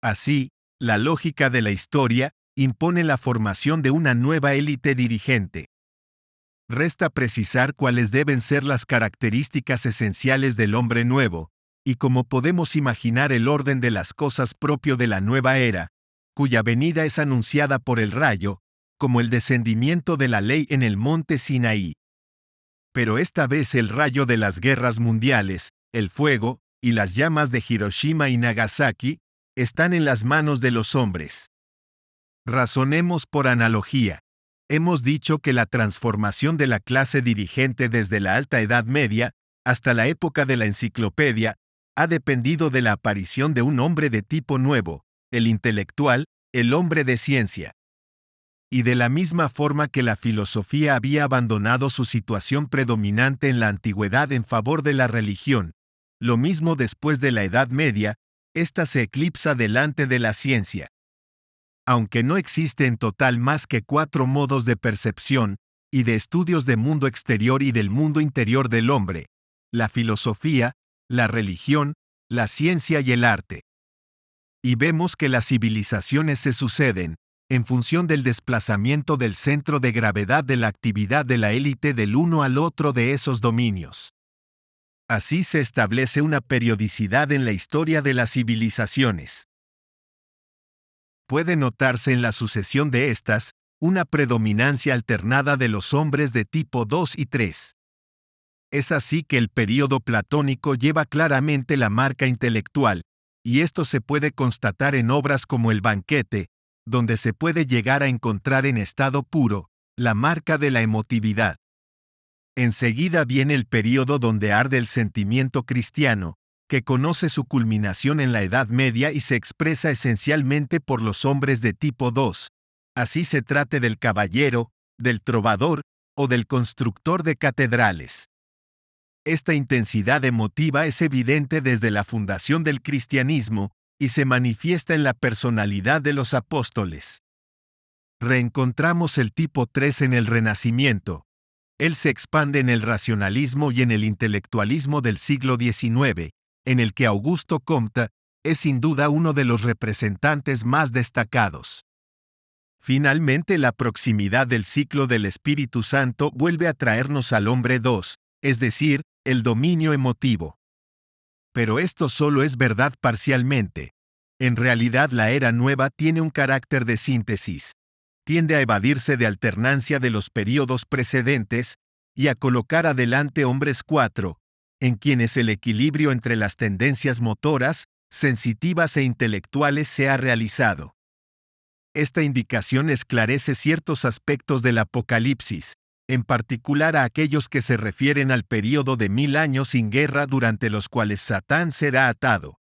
Así, la lógica de la historia impone la formación de una nueva élite dirigente. Resta precisar cuáles deben ser las características esenciales del hombre nuevo, y cómo podemos imaginar el orden de las cosas propio de la nueva era, cuya venida es anunciada por el rayo, como el descendimiento de la ley en el monte Sinaí. Pero esta vez el rayo de las guerras mundiales, el fuego, y las llamas de Hiroshima y Nagasaki, están en las manos de los hombres. Razonemos por analogía. Hemos dicho que la transformación de la clase dirigente desde la Alta Edad Media hasta la época de la Enciclopedia ha dependido de la aparición de un hombre de tipo nuevo, el intelectual, el hombre de ciencia. Y de la misma forma que la filosofía había abandonado su situación predominante en la antigüedad en favor de la religión, lo mismo después de la Edad Media, ésta se eclipsa delante de la ciencia. Aunque no existe en total más que 4 modos de percepción y de estudios del mundo exterior y del mundo interior del hombre: la filosofía, la religión, la ciencia y el arte. Y vemos que las civilizaciones se suceden, en función del desplazamiento del centro de gravedad de la actividad de la élite del uno al otro de esos dominios. Así se establece una periodicidad en la historia de las civilizaciones. Puede notarse en la sucesión de estas, una predominancia alternada de los hombres de tipo 2 y 3. Es así que el período platónico lleva claramente la marca intelectual, y esto se puede constatar en obras como El banquete, donde se puede llegar a encontrar en estado puro la marca de la emotividad. Enseguida viene el período donde arde el sentimiento cristiano, que conoce su culminación en la Edad Media y se expresa esencialmente por los hombres de tipo 2, así se trate del caballero, del trovador o del constructor de catedrales. Esta intensidad emotiva es evidente desde la fundación del cristianismo y se manifiesta en la personalidad de los apóstoles. Reencontramos el tipo 3 en el Renacimiento. Él se expande en el racionalismo y en el intelectualismo del siglo XIX, en el que Augusto Comte es sin duda uno de los representantes más destacados. Finalmente, la proximidad del ciclo del Espíritu Santo vuelve a traernos al hombre 2, es decir, el dominio emotivo. Pero esto solo es verdad parcialmente. En realidad, la era nueva tiene un carácter de síntesis. Tiende a evadirse de alternancia de los períodos precedentes y a colocar adelante hombres 4, en quienes el equilibrio entre las tendencias motoras, sensitivas e intelectuales se ha realizado. Esta indicación esclarece ciertos aspectos del Apocalipsis, en particular a aquellos que se refieren al período de 1000 años sin guerra durante los cuales Satán será atado.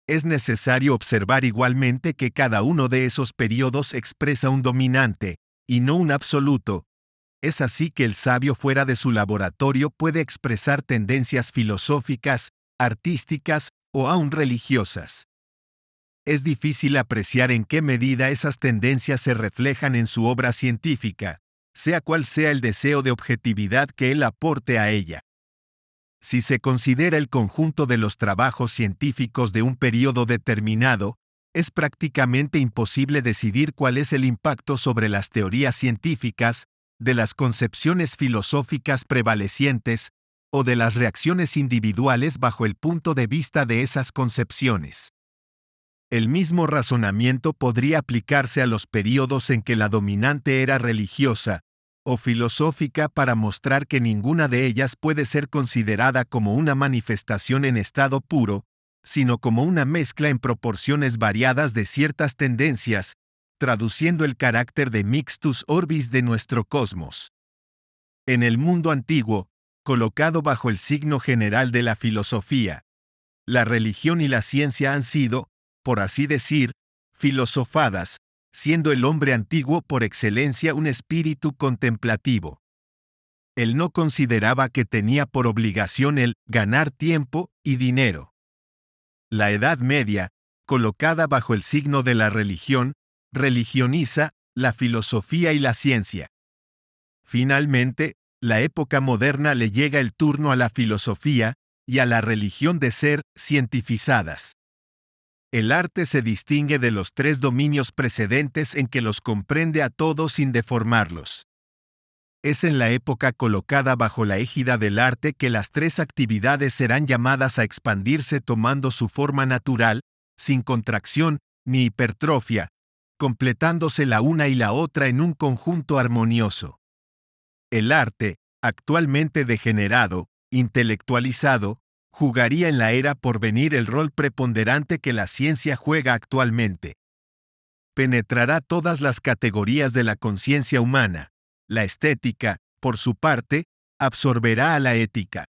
Es necesario observar igualmente que cada uno de esos períodos expresa un dominante, y no un absoluto. Es así que el sabio fuera de su laboratorio puede expresar tendencias filosóficas, artísticas o aún religiosas. Es difícil apreciar en qué medida esas tendencias se reflejan en su obra científica, sea cual sea el deseo de objetividad que él aporte a ella. Si se considera el conjunto de los trabajos científicos de un período determinado, es prácticamente imposible decidir cuál es el impacto sobre las teorías científicas, de las concepciones filosóficas prevalecientes, o de las reacciones individuales bajo el punto de vista de esas concepciones. El mismo razonamiento podría aplicarse a los períodos en que la dominante era religiosa o filosófica para mostrar que ninguna de ellas puede ser considerada como una manifestación en estado puro, sino como una mezcla en proporciones variadas de ciertas tendencias, traduciendo el carácter de mixtus orbis de nuestro cosmos. En el mundo antiguo, colocado bajo el signo general de la filosofía, la religión y la ciencia han sido, por así decir, filosofadas, siendo el hombre antiguo por excelencia un espíritu contemplativo. Él no consideraba que tenía por obligación el ganar tiempo y dinero. La Edad Media, colocada bajo el signo de la religión, religioniza la filosofía y la ciencia. Finalmente, la época moderna le llega el turno a la filosofía y a la religión de ser cientificadas. El arte se distingue de los tres dominios precedentes en que los comprende a todos sin deformarlos. Es en la época colocada bajo la égida del arte que las tres actividades serán llamadas a expandirse tomando su forma natural, sin contracción ni hipertrofia, completándose la una y la otra en un conjunto armonioso. El arte, actualmente degenerado, intelectualizado, jugaría en la era por venir el rol preponderante que la ciencia juega actualmente. Penetrará todas las categorías de la conciencia humana. La estética, por su parte, absorberá a la ética.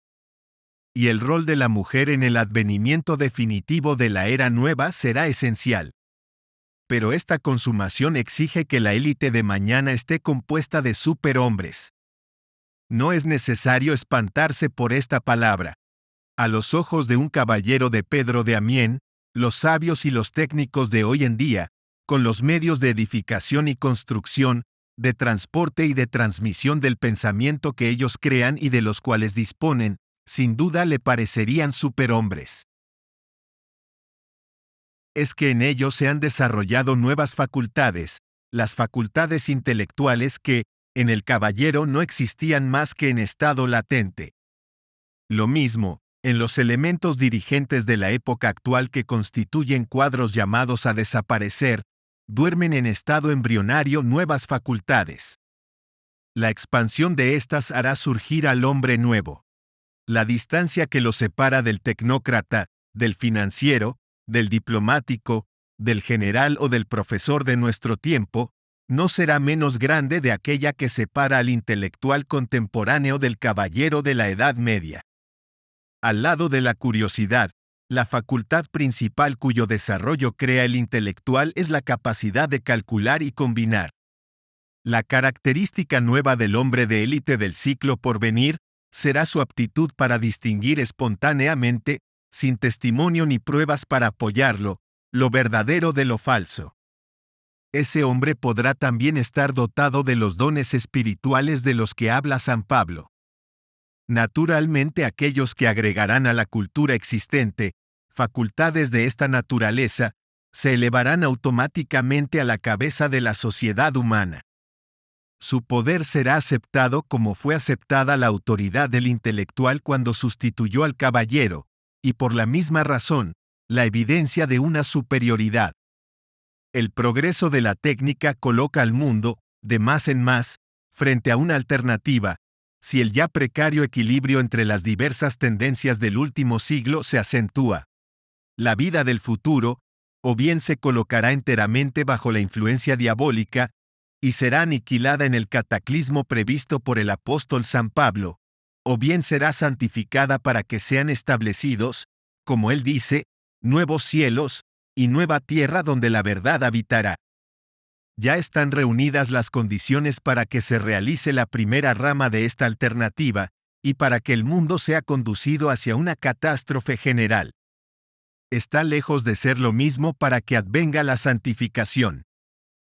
Y el rol de la mujer en el advenimiento definitivo de la era nueva será esencial. Pero esta consumación exige que la élite de mañana esté compuesta de superhombres. No es necesario espantarse por esta palabra. A los ojos de un caballero de Pedro de Amiens, los sabios y los técnicos de hoy en día, con los medios de edificación y construcción, de transporte y de transmisión del pensamiento que ellos crean y de los cuales disponen, sin duda le parecerían superhombres. Es que en ellos se han desarrollado nuevas facultades, las facultades intelectuales que, en el caballero no existían más que en estado latente. Lo mismo, en los elementos dirigentes de la época actual que constituyen cuadros llamados a desaparecer, duermen en estado embrionario nuevas facultades. La expansión de estas hará surgir al hombre nuevo. La distancia que lo separa del tecnócrata, del financiero, del diplomático, del general o del profesor de nuestro tiempo, no será menos grande de aquella que separa al intelectual contemporáneo del caballero de la Edad Media. Al lado de la curiosidad, la facultad principal cuyo desarrollo crea el intelectual es la capacidad de calcular y combinar. La característica nueva del hombre de élite del siglo por venir será su aptitud para distinguir espontáneamente, sin testimonio ni pruebas para apoyarlo, lo verdadero de lo falso. Ese hombre podrá también estar dotado de los dones espirituales de los que habla San Pablo. Naturalmente, aquellos que agregarán a la cultura existente facultades de esta naturaleza, se elevarán automáticamente a la cabeza de la sociedad humana. Su poder será aceptado como fue aceptada la autoridad del intelectual cuando sustituyó al caballero, y por la misma razón, la evidencia de una superioridad. El progreso de la técnica coloca al mundo, de más en más, frente a una alternativa, si el ya precario equilibrio entre las diversas tendencias del último siglo se acentúa. La vida del futuro, o bien se colocará enteramente bajo la influencia diabólica, y será aniquilada en el cataclismo previsto por el apóstol San Pablo, o bien será santificada para que sean establecidos, como él dice, nuevos cielos, y nueva tierra donde la verdad habitará. Ya están reunidas las condiciones para que se realice la primera rama de esta alternativa, y para que el mundo sea conducido hacia una catástrofe general. Está lejos de ser lo mismo para que advenga la santificación.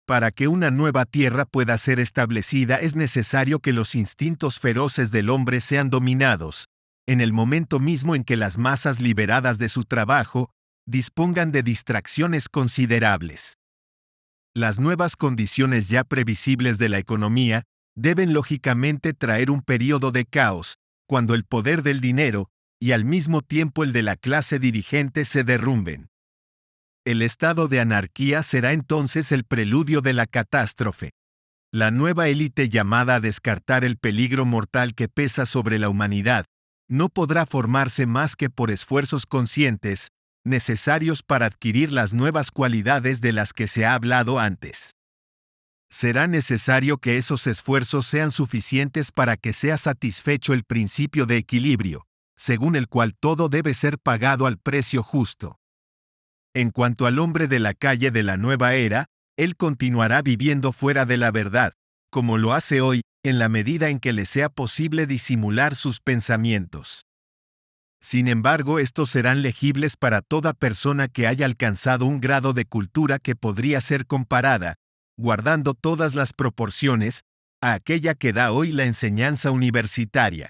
Para que una nueva tierra pueda ser establecida es necesario que los instintos feroces del hombre sean dominados, en el momento mismo en que las masas liberadas de su trabajo, dispongan de distracciones considerables. Las nuevas condiciones ya previsibles de la economía deben lógicamente traer un período de caos, cuando el poder del dinero, y al mismo tiempo el de la clase dirigente se derrumben. El estado de anarquía será entonces el preludio de la catástrofe. La nueva élite llamada a descartar el peligro mortal que pesa sobre la humanidad, no podrá formarse más que por esfuerzos conscientes, necesarios para adquirir las nuevas cualidades de las que se ha hablado antes. Será necesario que esos esfuerzos sean suficientes para que sea satisfecho el principio de equilibrio, según el cual todo debe ser pagado al precio justo. En cuanto al hombre de la calle de la nueva era, él continuará viviendo fuera de la verdad, como lo hace hoy, en la medida en que le sea posible disimular sus pensamientos. Sin embargo, estos serán legibles para toda persona que haya alcanzado un grado de cultura que podría ser comparada, guardando todas las proporciones, a aquella que da hoy la enseñanza universitaria.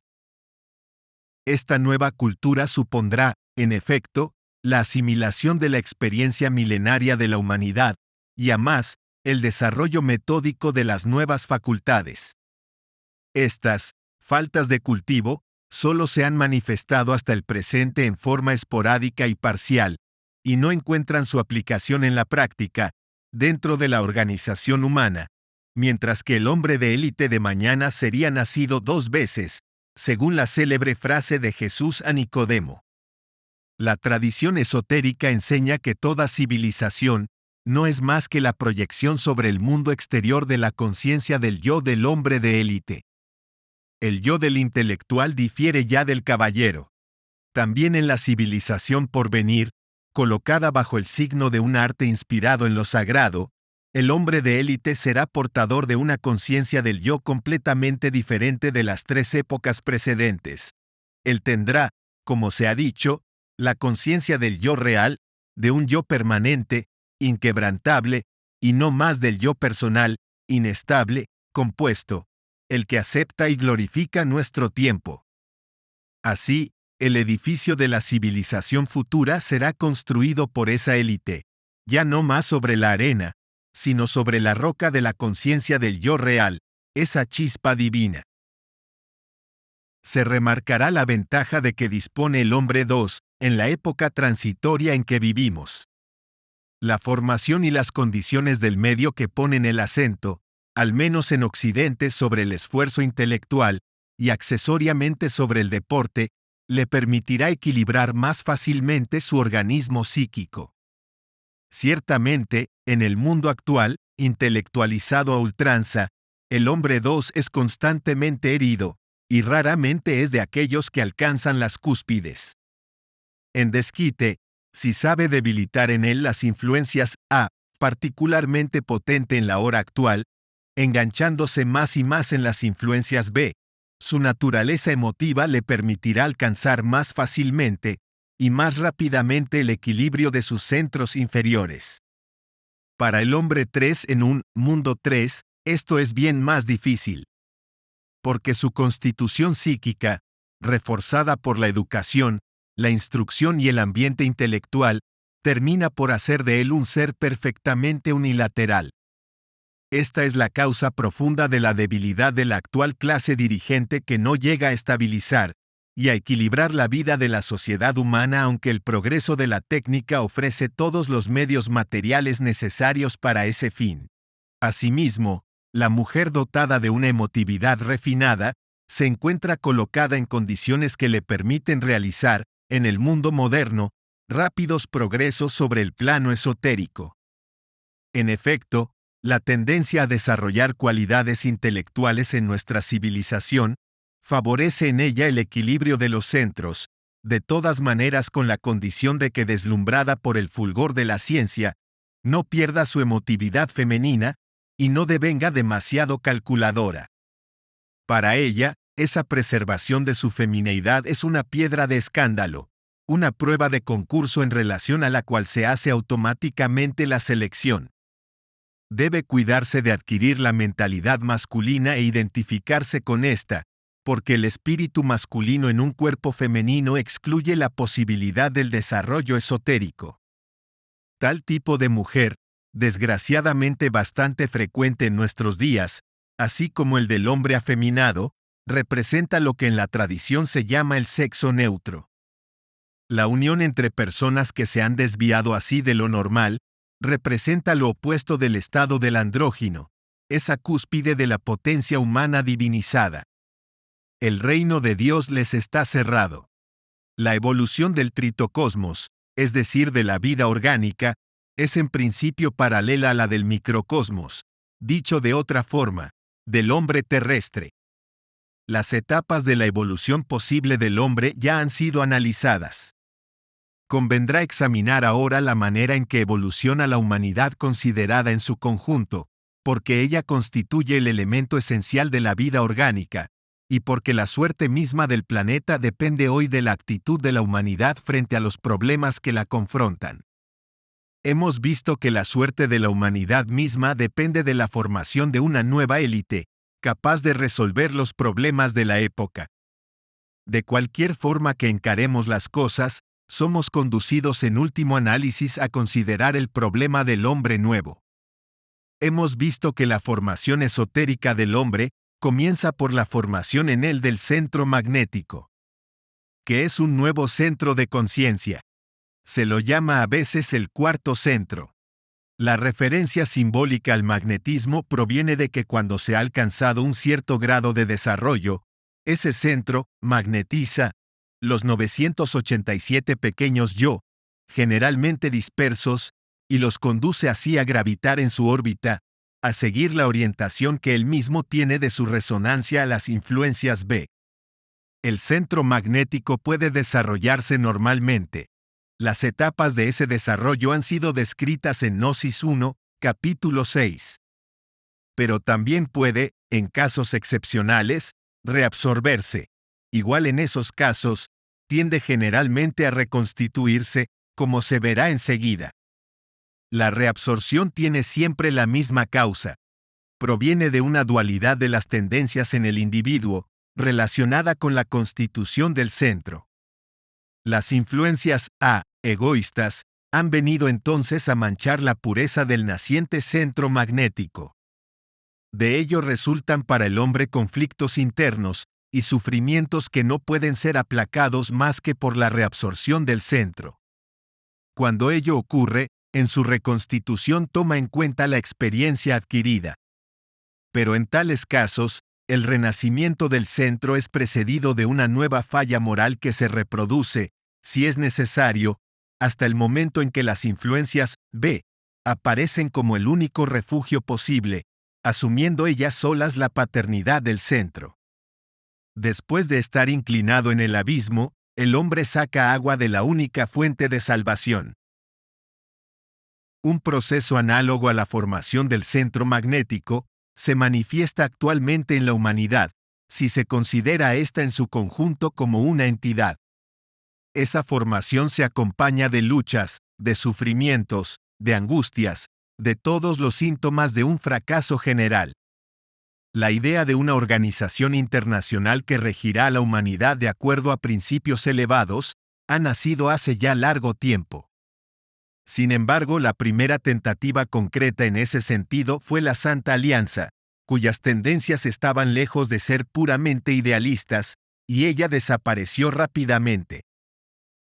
Esta nueva cultura supondrá, en efecto, la asimilación de la experiencia milenaria de la humanidad, y a más, el desarrollo metódico de las nuevas facultades. Estas faltas de cultivo solo se han manifestado hasta el presente en forma esporádica y parcial, y no encuentran su aplicación en la práctica, dentro de la organización humana, mientras que el hombre de élite de mañana sería nacido 2 veces, según la célebre frase de Jesús a Nicodemo. La tradición esotérica enseña que toda civilización no es más que la proyección sobre el mundo exterior de la conciencia del yo del hombre de élite. El yo del intelectual difiere ya del caballero. También en la civilización por venir, colocada bajo el signo de un arte inspirado en lo sagrado, el hombre de élite será portador de una conciencia del yo completamente diferente de las 3 épocas precedentes. Él tendrá, como se ha dicho, la conciencia del yo real, de un yo permanente, inquebrantable, y no más del yo personal, inestable, compuesto, el que acepta y glorifica nuestro tiempo. Así, el edificio de la civilización futura será construido por esa élite, ya no más sobre la arena, sino sobre la roca de la conciencia del yo real, esa chispa divina. Se remarcará la ventaja de que dispone el hombre 2, en la época transitoria en que vivimos. La formación y las condiciones del medio que ponen el acento, al menos en Occidente, sobre el esfuerzo intelectual, y accesoriamente sobre el deporte, le permitirá equilibrar más fácilmente su organismo psíquico. Ciertamente, en el mundo actual, intelectualizado a ultranza, el hombre 2 es constantemente herido, y raramente es de aquellos que alcanzan las cúspides. En desquite, si sabe debilitar en él las influencias A, particularmente potente en la hora actual, enganchándose más y más en las influencias B, su naturaleza emotiva le permitirá alcanzar más fácilmente y más rápidamente el equilibrio de sus centros inferiores. Para el hombre 3 en un mundo 3, esto es bien más difícil. Porque su constitución psíquica, reforzada por la educación, la instrucción y el ambiente intelectual, termina por hacer de él un ser perfectamente unilateral. Esta es la causa profunda de la debilidad de la actual clase dirigente que no llega a estabilizar y a equilibrar la vida de la sociedad humana, aunque el progreso de la técnica ofrece todos los medios materiales necesarios para ese fin. Asimismo, la mujer dotada de una emotividad refinada se encuentra colocada en condiciones que le permiten realizar, en el mundo moderno, rápidos progresos sobre el plano esotérico. En efecto, la tendencia a desarrollar cualidades intelectuales en nuestra civilización favorece en ella el equilibrio de los centros, de todas maneras con la condición de que, deslumbrada por el fulgor de la ciencia, no pierda su emotividad femenina y no devenga demasiado calculadora. Para ella, esa preservación de su femineidad es una piedra de escándalo, una prueba de concurso en relación a la cual se hace automáticamente la selección. Debe cuidarse de adquirir la mentalidad masculina e identificarse con esta, porque el espíritu masculino en un cuerpo femenino excluye la posibilidad del desarrollo esotérico. Tal tipo de mujer, desgraciadamente bastante frecuente en nuestros días, así como el del hombre afeminado, representa lo que en la tradición se llama el sexo neutro. La unión entre personas que se han desviado así de lo normal, representa lo opuesto del estado del andrógino, esa cúspide de la potencia humana divinizada. El reino de Dios les está cerrado. La evolución del tritocosmos, es decir, de la vida orgánica, es en principio paralela a la del microcosmos, dicho de otra forma, del hombre terrestre. Las etapas de la evolución posible del hombre ya han sido analizadas. Convendrá examinar ahora la manera en que evoluciona la humanidad considerada en su conjunto, porque ella constituye el elemento esencial de la vida orgánica, y porque la suerte misma del planeta depende hoy de la actitud de la humanidad frente a los problemas que la confrontan. Hemos visto que la suerte de la humanidad misma depende de la formación de una nueva élite, capaz de resolver los problemas de la época. De cualquier forma que encaremos las cosas, somos conducidos en último análisis a considerar el problema del hombre nuevo. Hemos visto que la formación esotérica del hombre comienza por la formación en él del centro magnético, que es un nuevo centro de conciencia. Se lo llama a veces el cuarto centro. La referencia simbólica al magnetismo proviene de que cuando se ha alcanzado un cierto grado de desarrollo, ese centro magnetiza los 987 pequeños yo, generalmente dispersos, y los conduce así a gravitar en su órbita, a seguir la orientación que él mismo tiene de su resonancia a las influencias B. El centro magnético puede desarrollarse normalmente. Las etapas de ese desarrollo han sido descritas en Gnosis 1, capítulo 6. Pero también puede, en casos excepcionales, reabsorberse. Igual en esos casos, tiende generalmente a reconstituirse, como se verá enseguida. La reabsorción tiene siempre la misma causa. Proviene de una dualidad de las tendencias en el individuo, relacionada con la constitución del centro. Las influencias A, egoístas, han venido entonces a manchar la pureza del naciente centro magnético. De ello resultan para el hombre conflictos internos y sufrimientos que no pueden ser aplacados más que por la reabsorción del centro. Cuando ello ocurre, en su reconstitución toma en cuenta la experiencia adquirida. Pero en tales casos, el renacimiento del centro es precedido de una nueva falla moral que se reproduce, si es necesario, hasta el momento en que las influencias B aparecen como el único refugio posible, asumiendo ellas solas la paternidad del centro. Después de estar inclinado en el abismo, el hombre saca agua de la única fuente de salvación. Un proceso análogo a la formación del centro magnético se manifiesta actualmente en la humanidad, si se considera esta en su conjunto como una entidad. Esa formación se acompaña de luchas, de sufrimientos, de angustias, de todos los síntomas de un fracaso general. La idea de una organización internacional que regirá a la humanidad de acuerdo a principios elevados ha nacido hace ya largo tiempo. Sin embargo, la primera tentativa concreta en ese sentido fue la Santa Alianza, cuyas tendencias estaban lejos de ser puramente idealistas, y ella desapareció rápidamente.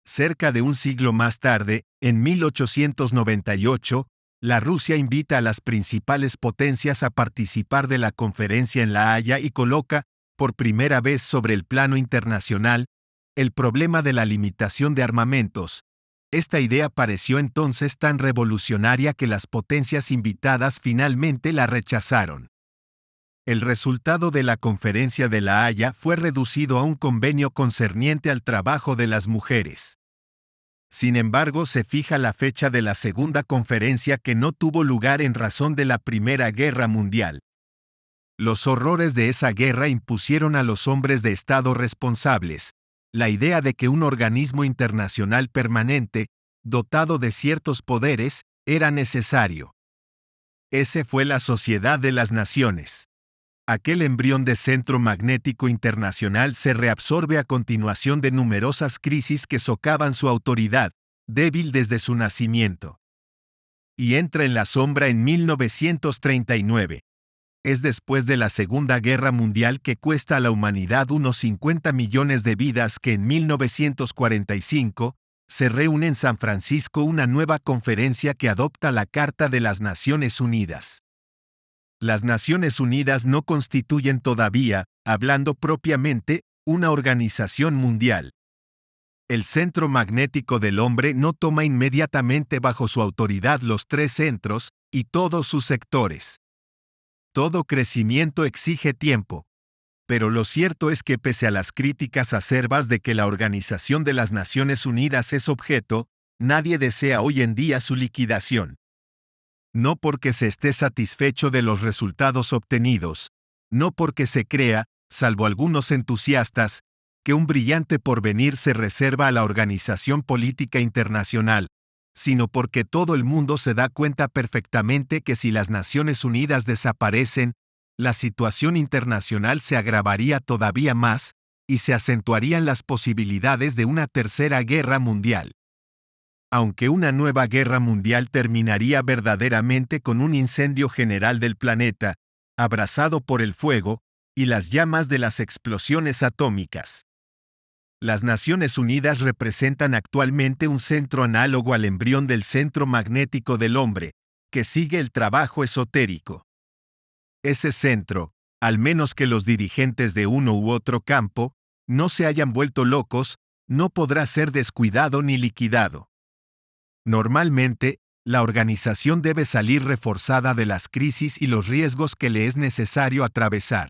Cerca de un siglo más tarde, en 1898, la Rusia invita a las principales potencias a participar de la conferencia en La Haya y coloca, por primera vez sobre el plano internacional, el problema de la limitación de armamentos. Esta idea pareció entonces tan revolucionaria que las potencias invitadas finalmente la rechazaron. El resultado de la conferencia de La Haya fue reducido a un convenio concerniente al trabajo de las mujeres. Sin embargo, se fija la fecha de la segunda conferencia que no tuvo lugar en razón de la Primera Guerra Mundial. Los horrores de esa guerra impusieron a los hombres de Estado responsables la idea de que un organismo internacional permanente, dotado de ciertos poderes, era necesario. Ese fue la Sociedad de las Naciones. Aquel embrión de centro magnético internacional se reabsorbe a continuación de numerosas crisis que socavan su autoridad, débil desde su nacimiento. Y entra en la sombra en 1939. Es después de la Segunda Guerra Mundial que cuesta a la humanidad unos 50 millones de vidas que en 1945 se reúne en San Francisco una nueva conferencia que adopta la Carta de las Naciones Unidas. Las Naciones Unidas no constituyen todavía, hablando propiamente, una organización mundial. El centro magnético del hombre no toma inmediatamente bajo su autoridad los tres centros y todos sus sectores. Todo crecimiento exige tiempo. Pero lo cierto es que pese a las críticas acerbas de que la Organización de las Naciones Unidas es objeto, nadie desea hoy en día su liquidación. No porque se esté satisfecho de los resultados obtenidos, no porque se crea, salvo algunos entusiastas, que un brillante porvenir se reserva a la Organización Política Internacional, sino porque todo el mundo se da cuenta perfectamente que si las Naciones Unidas desaparecen, la situación internacional se agravaría todavía más, y se acentuarían las posibilidades de una tercera guerra mundial. Aunque una nueva guerra mundial terminaría verdaderamente con un incendio general del planeta, abrasado por el fuego y las llamas de las explosiones atómicas. Las Naciones Unidas representan actualmente un centro análogo al embrión del centro magnético del hombre, que sigue el trabajo esotérico. Ese centro, al menos que los dirigentes de uno u otro campo no se hayan vuelto locos, no podrá ser descuidado ni liquidado. Normalmente, la organización debe salir reforzada de las crisis y los riesgos que le es necesario atravesar.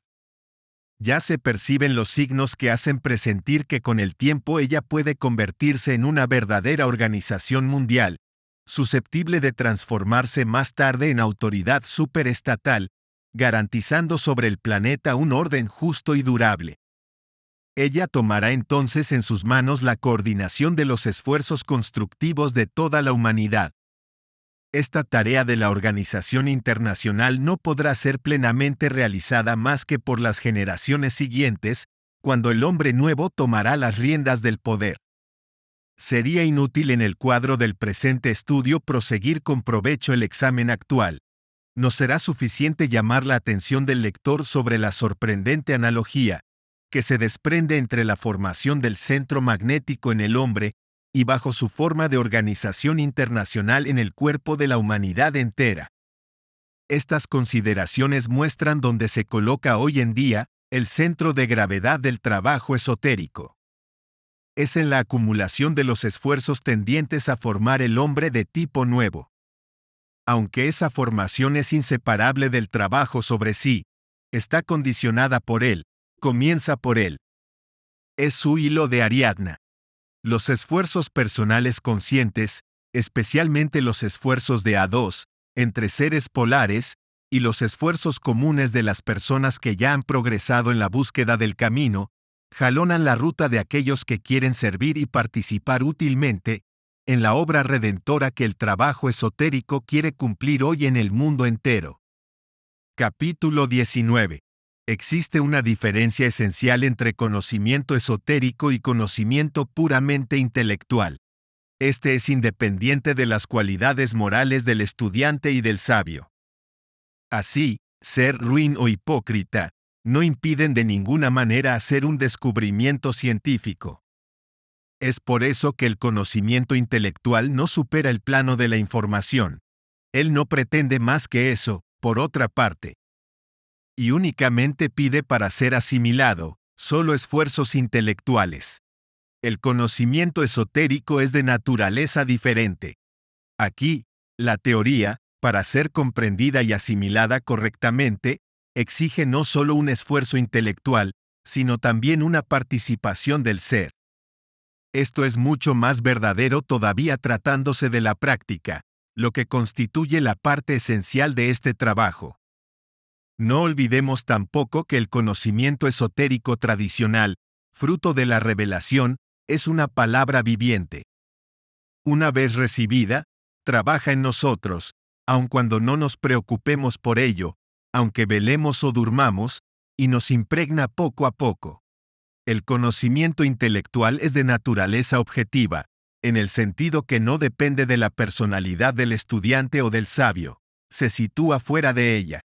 Ya se perciben los signos que hacen presentir que con el tiempo ella puede convertirse en una verdadera organización mundial, susceptible de transformarse más tarde en autoridad superestatal, garantizando sobre el planeta un orden justo y durable. Ella tomará entonces en sus manos la coordinación de los esfuerzos constructivos de toda la humanidad. Esta tarea de la organización internacional no podrá ser plenamente realizada más que por las generaciones siguientes, cuando el hombre nuevo tomará las riendas del poder. Sería inútil en el cuadro del presente estudio proseguir con provecho el examen actual. No será suficiente llamar la atención del lector sobre la sorprendente analogía que se desprende entre la formación del centro magnético en el hombre y bajo su forma de organización internacional en el cuerpo de la humanidad entera. Estas consideraciones muestran dónde se coloca hoy en día el centro de gravedad del trabajo esotérico. Es en la acumulación de los esfuerzos tendientes a formar el hombre de tipo nuevo. Aunque esa formación es inseparable del trabajo sobre sí, está condicionada por él, comienza por él. Es su hilo de Ariadna. Los esfuerzos personales conscientes, especialmente los esfuerzos de A2, entre seres polares, y los esfuerzos comunes de las personas que ya han progresado en la búsqueda del camino, jalonan la ruta de aquellos que quieren servir y participar útilmente en la obra redentora que el trabajo esotérico quiere cumplir hoy en el mundo entero. Capítulo 19. Existe una diferencia esencial entre conocimiento esotérico y conocimiento puramente intelectual. Este es independiente de las cualidades morales del estudiante y del sabio. Así, ser ruin o hipócrita no impiden de ninguna manera hacer un descubrimiento científico. Es por eso que el conocimiento intelectual no supera el plano de la información. Él no pretende más que eso, por otra parte. Y únicamente pide para ser asimilado, solo esfuerzos intelectuales. El conocimiento esotérico es de naturaleza diferente. Aquí, la teoría, para ser comprendida y asimilada correctamente, exige no solo un esfuerzo intelectual, sino también una participación del ser. Esto es mucho más verdadero todavía tratándose de la práctica, lo que constituye la parte esencial de este trabajo. No olvidemos tampoco que el conocimiento esotérico tradicional, fruto de la revelación, es una palabra viviente. Una vez recibida, trabaja en nosotros, aun cuando no nos preocupemos por ello, aunque velemos o durmamos, y nos impregna poco a poco. El conocimiento intelectual es de naturaleza objetiva, en el sentido que no depende de la personalidad del estudiante o del sabio, se sitúa fuera de ella.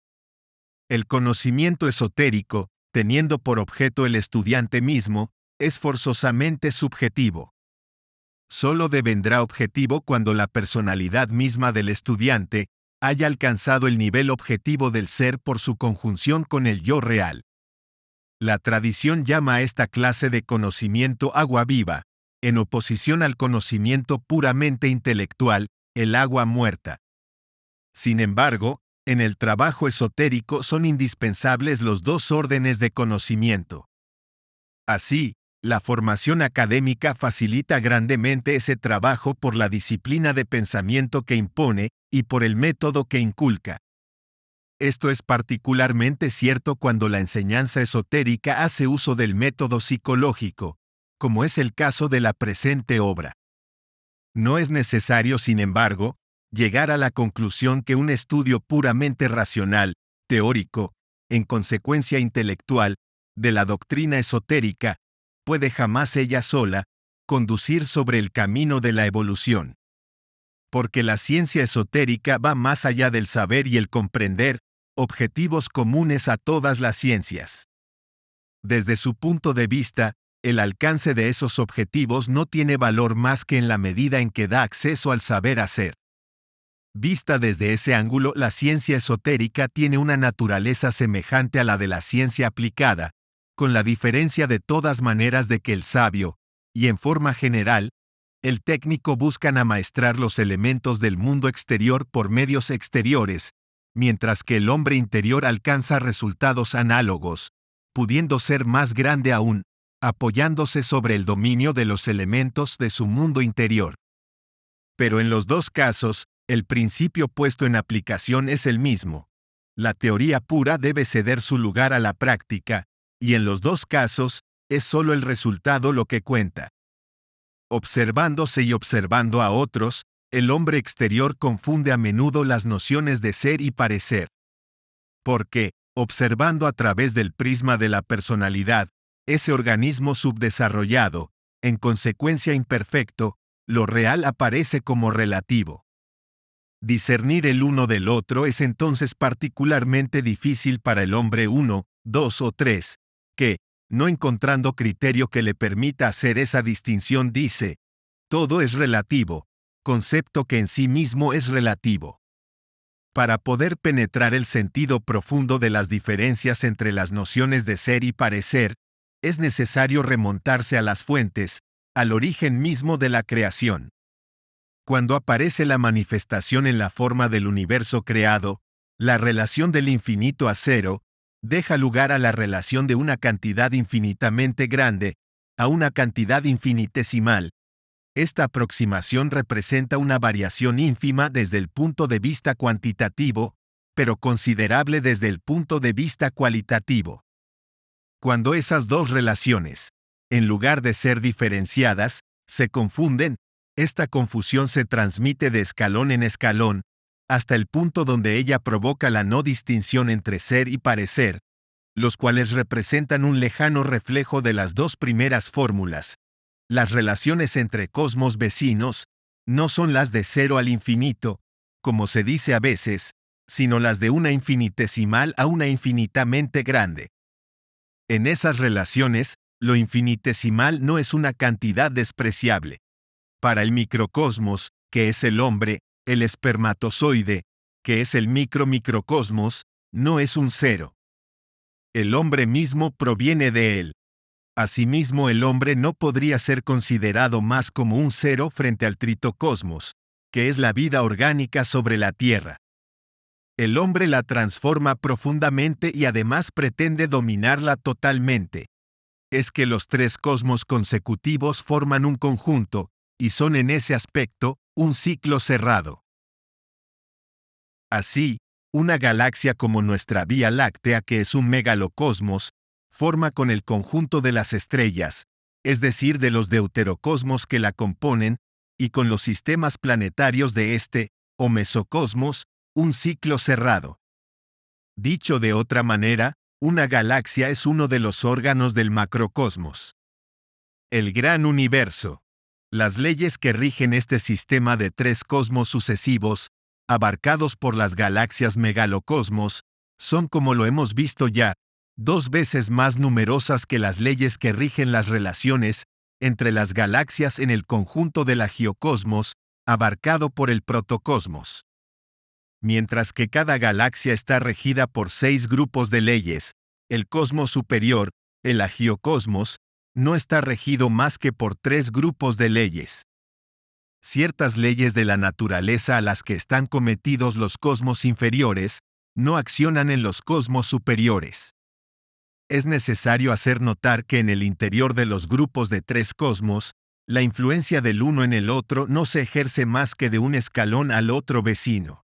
El conocimiento esotérico, teniendo por objeto el estudiante mismo, es forzosamente subjetivo. Solo devendrá objetivo cuando la personalidad misma del estudiante haya alcanzado el nivel objetivo del ser por su conjunción con el yo real. La tradición llama a esta clase de conocimiento agua viva, en oposición al conocimiento puramente intelectual, el agua muerta. Sin embargo, en el trabajo esotérico son indispensables los dos órdenes de conocimiento. Así, la formación académica facilita grandemente ese trabajo por la disciplina de pensamiento que impone y por el método que inculca. Esto es particularmente cierto cuando la enseñanza esotérica hace uso del método psicológico, como es el caso de la presente obra. No es necesario, sin embargo, llegar a la conclusión que un estudio puramente racional, teórico, en consecuencia intelectual, de la doctrina esotérica, puede jamás ella sola conducir sobre el camino de la evolución. Porque la ciencia esotérica va más allá del saber y el comprender, objetivos comunes a todas las ciencias. Desde su punto de vista, el alcance de esos objetivos no tiene valor más que en la medida en que da acceso al saber hacer. Vista desde ese ángulo, la ciencia esotérica tiene una naturaleza semejante a la de la ciencia aplicada, con la diferencia de todas maneras de que el sabio, y en forma general, el técnico buscan amaestrar los elementos del mundo exterior por medios exteriores, mientras que el hombre interior alcanza resultados análogos, pudiendo ser más grande aún, apoyándose sobre el dominio de los elementos de su mundo interior. Pero en los dos casos, el principio puesto en aplicación es el mismo. La teoría pura debe ceder su lugar a la práctica, y en los dos casos, es solo el resultado lo que cuenta. Observándose y observando a otros, el hombre exterior confunde a menudo las nociones de ser y parecer. Porque, observando a través del prisma de la personalidad, ese organismo subdesarrollado, en consecuencia imperfecto, lo real aparece como relativo. Discernir el uno del otro es entonces particularmente difícil para el hombre 1, 2 o 3, que, no encontrando criterio que le permita hacer esa distinción, dice: todo es relativo, concepto que en sí mismo es relativo. Para poder penetrar el sentido profundo de las diferencias entre las nociones de ser y parecer, es necesario remontarse a las fuentes, al origen mismo de la creación. Cuando aparece la manifestación en la forma del universo creado, la relación del infinito a cero, deja lugar a la relación de una cantidad infinitamente grande, a una cantidad infinitesimal. Esta aproximación representa una variación ínfima desde el punto de vista cuantitativo, pero considerable desde el punto de vista cualitativo. Cuando esas dos relaciones, en lugar de ser diferenciadas, se confunden, esta confusión se transmite de escalón en escalón, hasta el punto donde ella provoca la no distinción entre ser y parecer, los cuales representan un lejano reflejo de las dos primeras fórmulas. Las relaciones entre cosmos vecinos no son las de cero al infinito, como se dice a veces, sino las de una infinitesimal a una infinitamente grande. En esas relaciones, lo infinitesimal no es una cantidad despreciable. Para el microcosmos, que es el hombre, el espermatozoide, que es el microcosmos, no es un cero. El hombre mismo proviene de él. Asimismo, el hombre no podría ser considerado más como un cero frente al tritocosmos, que es la vida orgánica sobre la Tierra. El hombre la transforma profundamente y además pretende dominarla totalmente. Es que los tres cosmos consecutivos forman un conjunto, y son en ese aspecto, un ciclo cerrado. Así, una galaxia como nuestra Vía Láctea, que es un megalocosmos, forma con el conjunto de las estrellas, es decir, de los deuterocosmos que la componen, y con los sistemas planetarios de este, o mesocosmos, un ciclo cerrado. Dicho de otra manera, una galaxia es uno de los órganos del macrocosmos. El gran universo. Las leyes que rigen este sistema de tres cosmos sucesivos, abarcados por las galaxias megalocosmos, son, como lo hemos visto ya, 2 veces más numerosas que las leyes que rigen las relaciones entre las galaxias en el conjunto del agiocosmos, abarcado por el protocosmos. Mientras que cada galaxia está regida por 6 grupos de leyes, el cosmos superior, el agiocosmos, no está regido más que por 3 grupos de leyes. Ciertas leyes de la naturaleza a las que están cometidos los cosmos inferiores, no accionan en los cosmos superiores. Es necesario hacer notar que en el interior de los grupos de 3 cosmos, la influencia del uno en el otro no se ejerce más que de un escalón al otro vecino.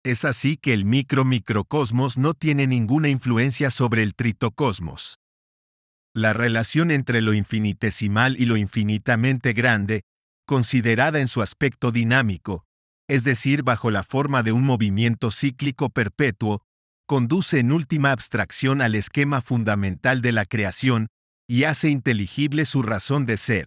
Es así que el microcosmos no tiene ninguna influencia sobre el tritocosmos. La relación entre lo infinitesimal y lo infinitamente grande, considerada en su aspecto dinámico, es decir, bajo la forma de un movimiento cíclico perpetuo, conduce en última abstracción al esquema fundamental de la creación, y hace inteligible su razón de ser.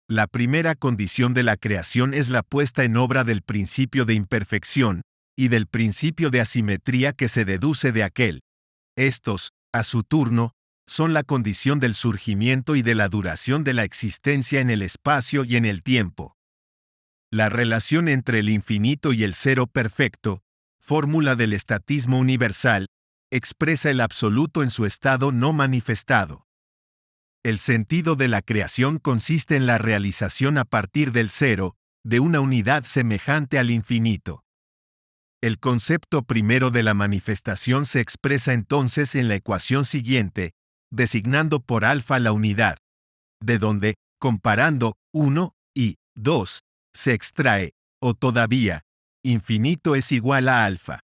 La primera condición de la creación es la puesta en obra del principio de imperfección, y del principio de asimetría que se deduce de aquel. Estos, a su turno, son la condición del surgimiento y de la duración de la existencia en el espacio y en el tiempo. La relación entre el infinito y el cero perfecto, fórmula del estatismo universal, expresa el absoluto en su estado no manifestado. El sentido de la creación consiste en la realización a partir del cero, de una unidad semejante al infinito. El concepto primero de la manifestación se expresa entonces en la ecuación siguiente, designando por alfa la unidad, de donde, comparando 1 y 2, se extrae, o todavía, infinito es igual a alfa.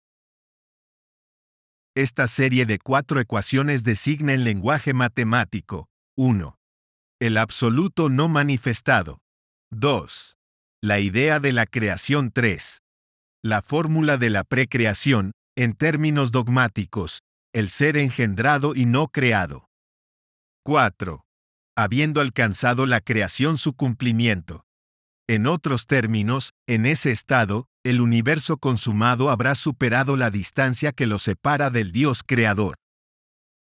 Esta serie de 4 ecuaciones designa en lenguaje matemático: 1. El absoluto no manifestado. 2. La idea de la creación. 3. La fórmula de la precreación, en términos dogmáticos, el ser engendrado y no creado. 4. Habiendo alcanzado la creación su cumplimiento. En otros términos, en ese estado, el universo consumado habrá superado la distancia que lo separa del Dios creador.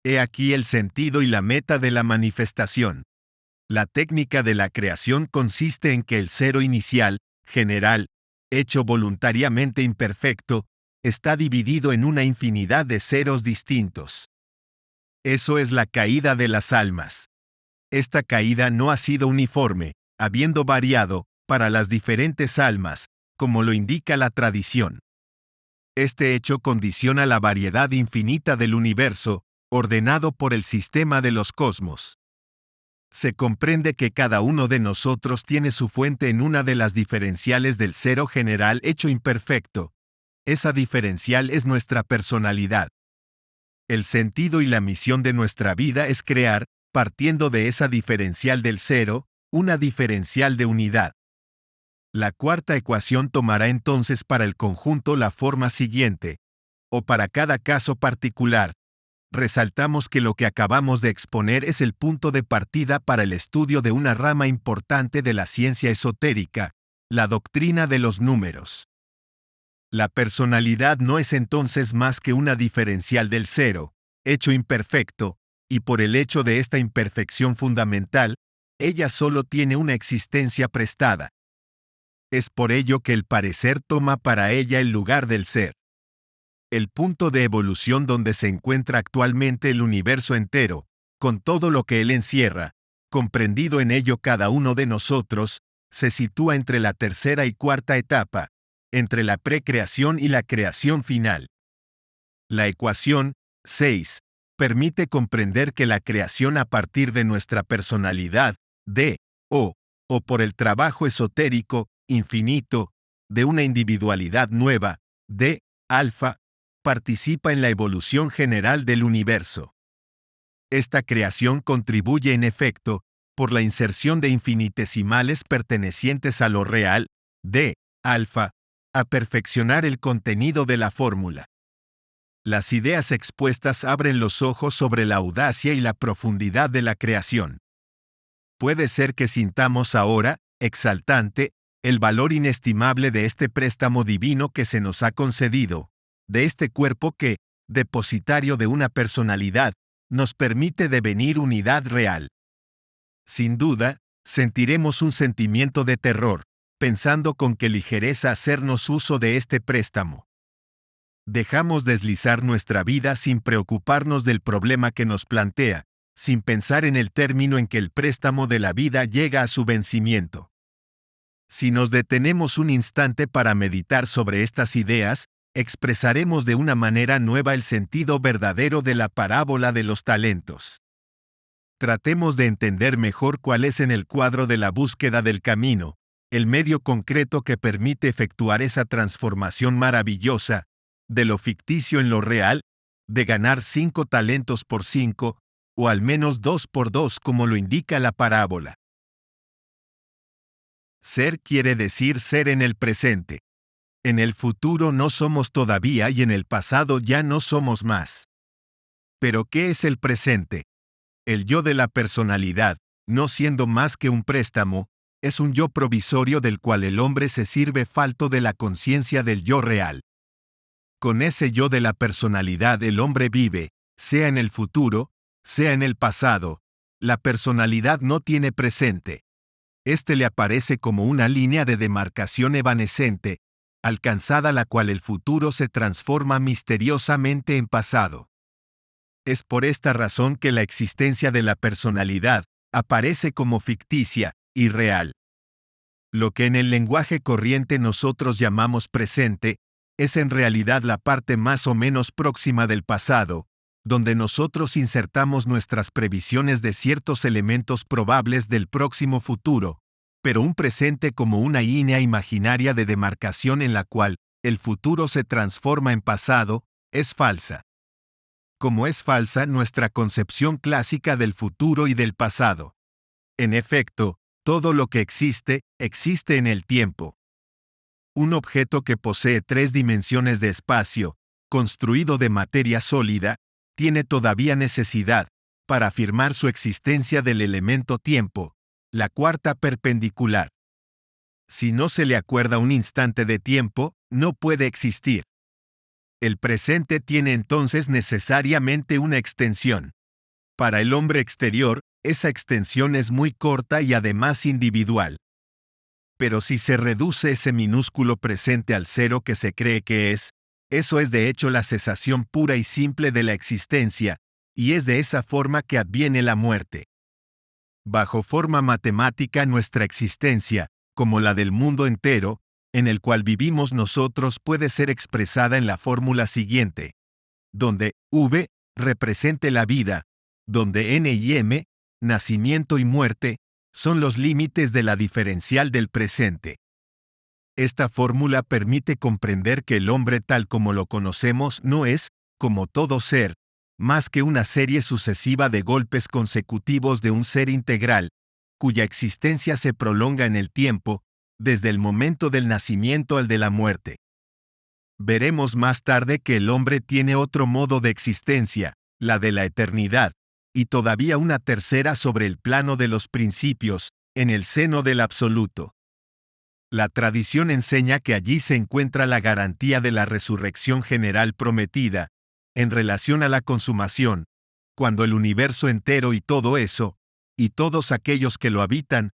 He aquí el sentido y la meta de la manifestación. La técnica de la creación consiste en que el cero inicial, general, hecho voluntariamente imperfecto, está dividido en una infinidad de ceros distintos. Eso es la caída de las almas. Esta caída no ha sido uniforme, habiendo variado, para las diferentes almas, como lo indica la tradición. Este hecho condiciona la variedad infinita del universo, ordenado por el sistema de los cosmos. Se comprende que cada uno de nosotros tiene su fuente en una de las diferenciales del cero general hecho imperfecto. Esa diferencial es nuestra personalidad. El sentido y la misión de nuestra vida es crear, partiendo de esa diferencial del cero, una diferencial de unidad. La cuarta ecuación tomará entonces para el conjunto la forma siguiente, o para cada caso particular. Resaltamos que lo que acabamos de exponer es el punto de partida para el estudio de una rama importante de la ciencia esotérica, la doctrina de los números. La personalidad no es entonces más que una diferencial del cero, hecho imperfecto, y por el hecho de esta imperfección fundamental, ella solo tiene una existencia prestada. Es por ello que el parecer toma para ella el lugar del ser. El punto de evolución donde se encuentra actualmente el universo entero, con todo lo que él encierra, comprendido en ello cada uno de nosotros, se sitúa entre la tercera y cuarta etapa, entre la precreación y la creación final. La ecuación 6 permite comprender que la creación a partir de nuestra personalidad, o por el trabajo esotérico, infinito, de una individualidad nueva, alfa, participa en la evolución general del universo. Esta creación contribuye en efecto, por la inserción de infinitesimales pertenecientes a lo real, alfa, a perfeccionar el contenido de la fórmula. Las ideas expuestas abren los ojos sobre la audacia y la profundidad de la creación. Puede ser que sintamos ahora, exaltante, el valor inestimable de este préstamo divino que se nos ha concedido, de este cuerpo que, depositario de una personalidad, nos permite devenir unidad real. Sin duda, sentiremos un sentimiento de terror, pensando con qué ligereza hacernos uso de este préstamo. Dejamos deslizar nuestra vida sin preocuparnos del problema que nos plantea, sin pensar en el término en que el préstamo de la vida llega a su vencimiento. Si nos detenemos un instante para meditar sobre estas ideas, expresaremos de una manera nueva el sentido verdadero de la parábola de los talentos. Tratemos de entender mejor cuál es en el cuadro de la búsqueda del camino, el medio concreto que permite efectuar esa transformación maravillosa, de lo ficticio en lo real, de ganar 5 talentos por 5, o al menos 2 por 2 como lo indica la parábola. Ser quiere decir ser en el presente. En el futuro no somos todavía y en el pasado ya no somos más. ¿Pero qué es el presente? El yo de la personalidad, no siendo más que un préstamo, es un yo provisorio del cual el hombre se sirve falto de la conciencia del yo real. Con ese yo de la personalidad el hombre vive, sea en el futuro, sea en el pasado. La personalidad no tiene presente. Este le aparece como una línea de demarcación evanescente, alcanzada la cual el futuro se transforma misteriosamente en pasado. Es por esta razón que la existencia de la personalidad aparece como ficticia, irreal. Lo que en el lenguaje corriente nosotros llamamos presente, es en realidad la parte más o menos próxima del pasado, donde nosotros insertamos nuestras previsiones de ciertos elementos probables del próximo futuro, pero un presente como una línea imaginaria de demarcación en la cual el futuro se transforma en pasado, es falsa. Como es falsa nuestra concepción clásica del futuro y del pasado. En efecto, todo lo que existe, existe en el tiempo. Un objeto que posee 3 dimensiones de espacio, construido de materia sólida, tiene todavía necesidad, para afirmar su existencia del elemento tiempo, la cuarta perpendicular. Si no se le acuerda un instante de tiempo, no puede existir. El presente tiene entonces necesariamente una extensión. Para el hombre exterior, esa extensión es muy corta y además individual. Pero si se reduce ese minúsculo presente al cero que se cree que es, eso es de hecho la cesación pura y simple de la existencia, y es de esa forma que adviene la muerte. Bajo forma matemática nuestra existencia, como la del mundo entero, en el cual vivimos nosotros puede ser expresada en la fórmula siguiente, donde V represente la vida, donde N y M, nacimiento y muerte, son los límites de la diferencial del presente. Esta fórmula permite comprender que el hombre tal como lo conocemos no es, como todo ser, más que una serie sucesiva de golpes consecutivos de un ser integral, cuya existencia se prolonga en el tiempo, desde el momento del nacimiento al de la muerte. Veremos más tarde que el hombre tiene otro modo de existencia, la de la eternidad, y todavía una tercera sobre el plano de los principios, en el seno del absoluto. La tradición enseña que allí se encuentra la garantía de la resurrección general prometida, en relación a la consumación, cuando el universo entero y todo eso, y todos aquellos que lo habitan,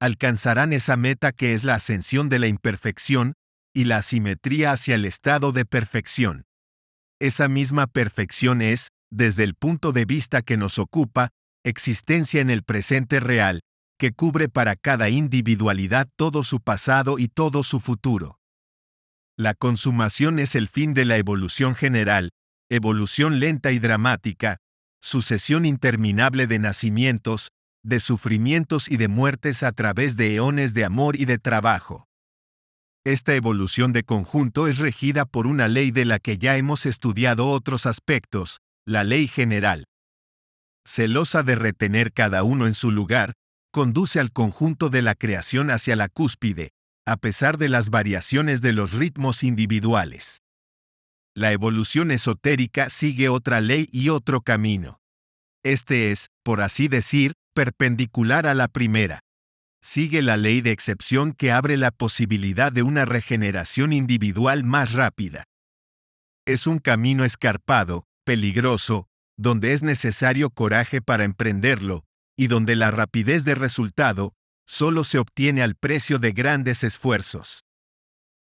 alcanzarán esa meta que es la ascensión de la imperfección, y la asimetría hacia el estado de perfección. Esa misma perfección es, desde el punto de vista que nos ocupa, existencia en el presente real, que cubre para cada individualidad todo su pasado y todo su futuro. La consumación es el fin de la evolución general, evolución lenta y dramática, sucesión interminable de nacimientos, de sufrimientos y de muertes a través de eones de amor y de trabajo. Esta evolución de conjunto es regida por una ley de la que ya hemos estudiado otros aspectos, la ley general. Celosa de retener cada uno en su lugar, conduce al conjunto de la creación hacia la cúspide, a pesar de las variaciones de los ritmos individuales. La evolución esotérica sigue otra ley y otro camino. Este es, por así decir, perpendicular a la primera. Sigue la ley de excepción que abre la posibilidad de una regeneración individual más rápida. Es un camino escarpado, peligroso, donde es necesario coraje para emprenderlo, y donde la rapidez de resultado solo se obtiene al precio de grandes esfuerzos.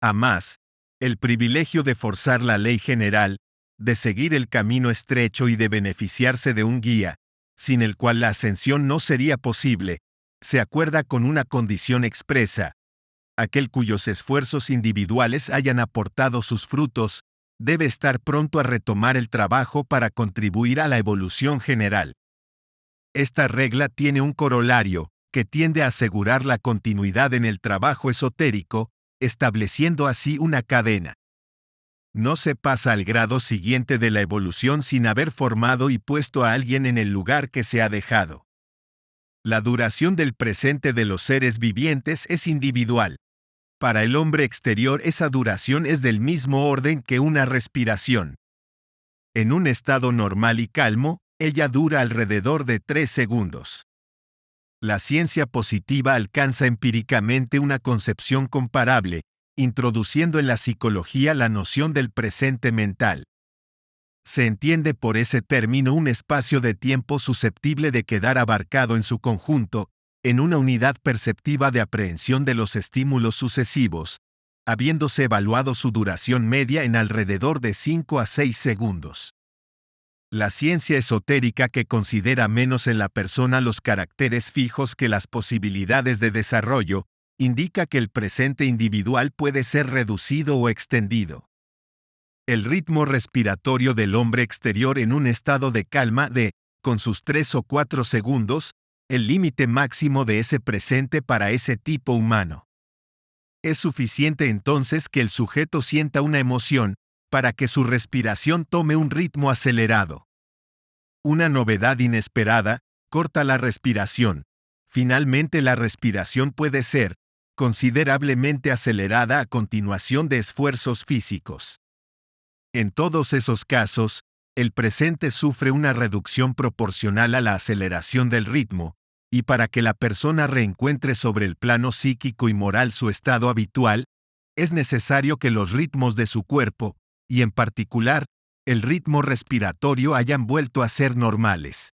A más, el privilegio de forzar la ley general, de seguir el camino estrecho y de beneficiarse de un guía, sin el cual la ascensión no sería posible, se acuerda con una condición expresa. Aquel cuyos esfuerzos individuales hayan aportado sus frutos, debe estar pronto a retomar el trabajo para contribuir a la evolución general. Esta regla tiene un corolario, que tiende a asegurar la continuidad en el trabajo esotérico, estableciendo así una cadena. No se pasa al grado siguiente de la evolución sin haber formado y puesto a alguien en el lugar que se ha dejado. La duración del presente de los seres vivientes es individual. Para el hombre exterior esa duración es del mismo orden que una respiración. En un estado normal y calmo, Ella dura alrededor de 3 segundos. La ciencia positiva alcanza empíricamente una concepción comparable, introduciendo en la psicología la noción del presente mental. Se entiende por ese término un espacio de tiempo susceptible de quedar abarcado en su conjunto, en una unidad perceptiva de aprehensión de los estímulos sucesivos, habiéndose evaluado su duración media en alrededor de 5 a 6 segundos. La ciencia esotérica, que considera menos en la persona los caracteres fijos que las posibilidades de desarrollo, indica que el presente individual puede ser reducido o extendido. El ritmo respiratorio del hombre exterior en un estado de calma con sus 3 o 4 segundos, el límite máximo de ese presente para ese tipo humano. Es suficiente entonces que el sujeto sienta una emoción, para que su respiración tome un ritmo acelerado. Una novedad inesperada corta la respiración. Finalmente, la respiración puede ser considerablemente acelerada a continuación de esfuerzos físicos. En todos esos casos, el presente sufre una reducción proporcional a la aceleración del ritmo, y para que la persona reencuentre sobre el plano psíquico y moral su estado habitual, es necesario que los ritmos de su cuerpo, y en particular, el ritmo respiratorio, hayan vuelto a ser normales.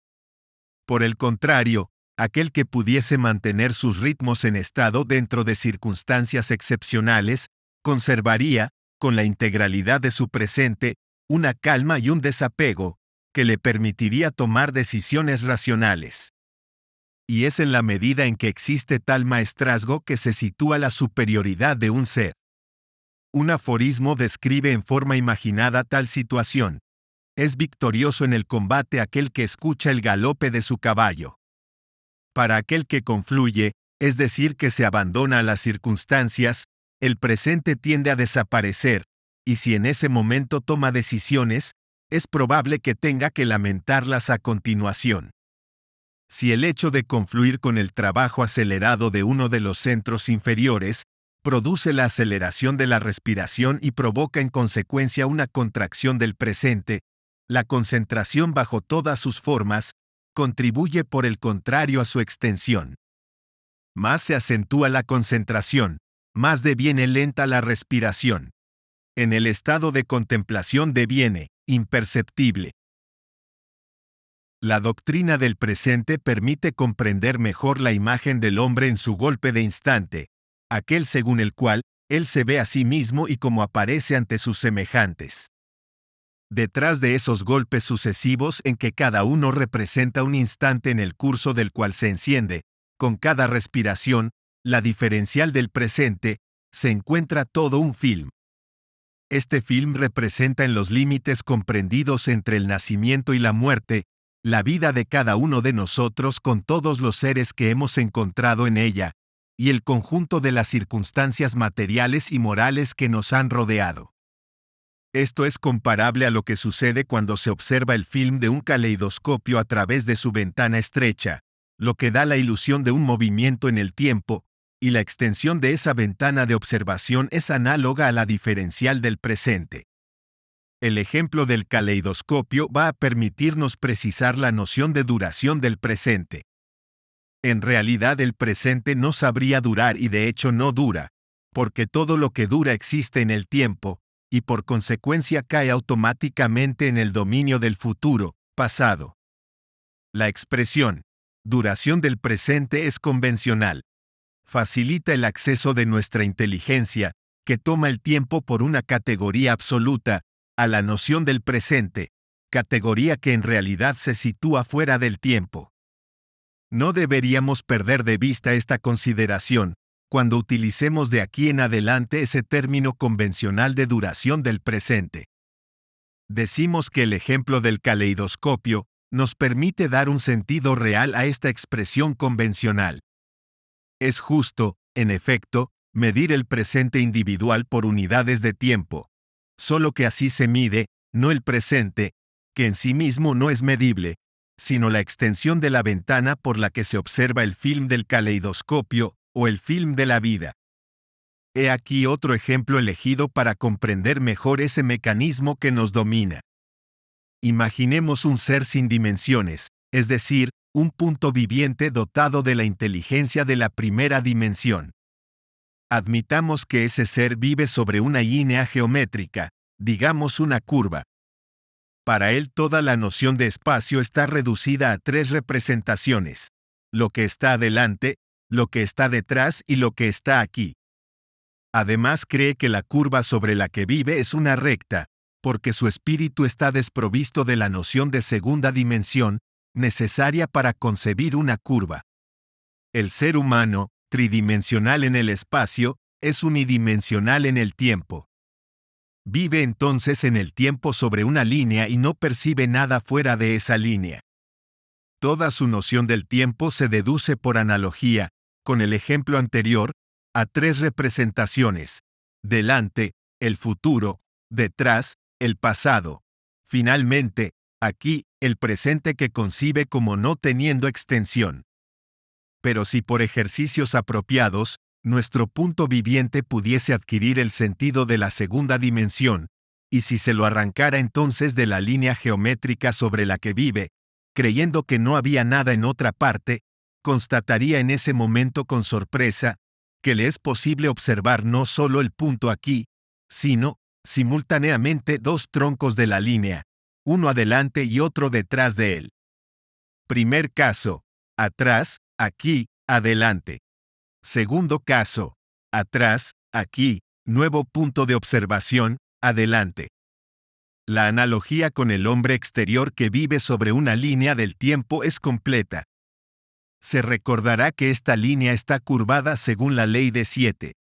Por el contrario, aquel que pudiese mantener sus ritmos en estado dentro de circunstancias excepcionales, conservaría, con la integralidad de su presente, una calma y un desapego, que le permitiría tomar decisiones racionales. Y es en la medida en que existe tal maestrazgo que se sitúa la superioridad de un ser. Un aforismo describe en forma imaginada tal situación. Es victorioso en el combate aquel que escucha el galope de su caballo. Para aquel que confluye, es decir, que se abandona a las circunstancias, el presente tiende a desaparecer, y si en ese momento toma decisiones, es probable que tenga que lamentarlas a continuación. Si el hecho de confluir con el trabajo acelerado de uno de los centros inferiores, produce la aceleración de la respiración y provoca en consecuencia una contracción del presente, la concentración bajo todas sus formas, contribuye por el contrario a su extensión. Más se acentúa la concentración, más deviene lenta la respiración. En el estado de contemplación deviene imperceptible. La doctrina del presente permite comprender mejor la imagen del hombre en su golpe de instante, aquel según el cual él se ve a sí mismo y como aparece ante sus semejantes. Detrás de esos golpes sucesivos en que cada uno representa un instante en el curso del cual se enciende, con cada respiración, la diferencial del presente, se encuentra todo un film. Este film representa en los límites comprendidos entre el nacimiento y la muerte, la vida de cada uno de nosotros con todos los seres que hemos encontrado en ella, y el conjunto de las circunstancias materiales y morales que nos han rodeado. Esto es comparable a lo que sucede cuando se observa el film de un caleidoscopio a través de su ventana estrecha, lo que da la ilusión de un movimiento en el tiempo, y la extensión de esa ventana de observación es análoga a la diferencial del presente. El ejemplo del caleidoscopio va a permitirnos precisar la noción de duración del presente. En realidad, el presente no sabría durar y de hecho no dura, porque todo lo que dura existe en el tiempo, y por consecuencia cae automáticamente en el dominio del futuro, pasado. La expresión duración del presente es convencional. Facilita el acceso de nuestra inteligencia, que toma el tiempo por una categoría absoluta, a la noción del presente, categoría que en realidad se sitúa fuera del tiempo. No deberíamos perder de vista esta consideración, cuando utilicemos de aquí en adelante ese término convencional de duración del presente. Decimos que el ejemplo del caleidoscopio nos permite dar un sentido real a esta expresión convencional. Es justo, en efecto, medir el presente individual por unidades de tiempo. Solo que así se mide, no el presente, que en sí mismo no es medible, sino la extensión de la ventana por la que se observa el film del caleidoscopio, o el film de la vida. He aquí otro ejemplo elegido para comprender mejor ese mecanismo que nos domina. Imaginemos un ser sin dimensiones, es decir, un punto viviente dotado de la inteligencia de la primera dimensión. Admitamos que ese ser vive sobre una línea geométrica, digamos una curva. Para él toda la noción de espacio está reducida a 3 representaciones: lo que está adelante, lo que está detrás y lo que está aquí. Además cree que la curva sobre la que vive es una recta, porque su espíritu está desprovisto de la noción de segunda dimensión, necesaria para concebir una curva. El ser humano, tridimensional en el espacio, es unidimensional en el tiempo. Vive entonces en el tiempo sobre una línea y no percibe nada fuera de esa línea. Toda su noción del tiempo se deduce por analogía, con el ejemplo anterior, a 3 representaciones: delante, el futuro; detrás, el pasado; finalmente, aquí, el presente que concibe como no teniendo extensión. Pero si por ejercicios apropiados, nuestro punto viviente pudiese adquirir el sentido de la segunda dimensión, y si se lo arrancara entonces de la línea geométrica sobre la que vive, creyendo que no había nada en otra parte, constataría en ese momento con sorpresa, que le es posible observar no solo el punto aquí, sino, simultáneamente 2 troncos de la línea, uno adelante y otro detrás de él. Primer caso: atrás, aquí, adelante. Segundo caso: atrás, aquí, nuevo punto de observación, adelante. La analogía con el hombre exterior que vive sobre una línea del tiempo es completa. Se recordará que esta línea está curvada según la ley de 7.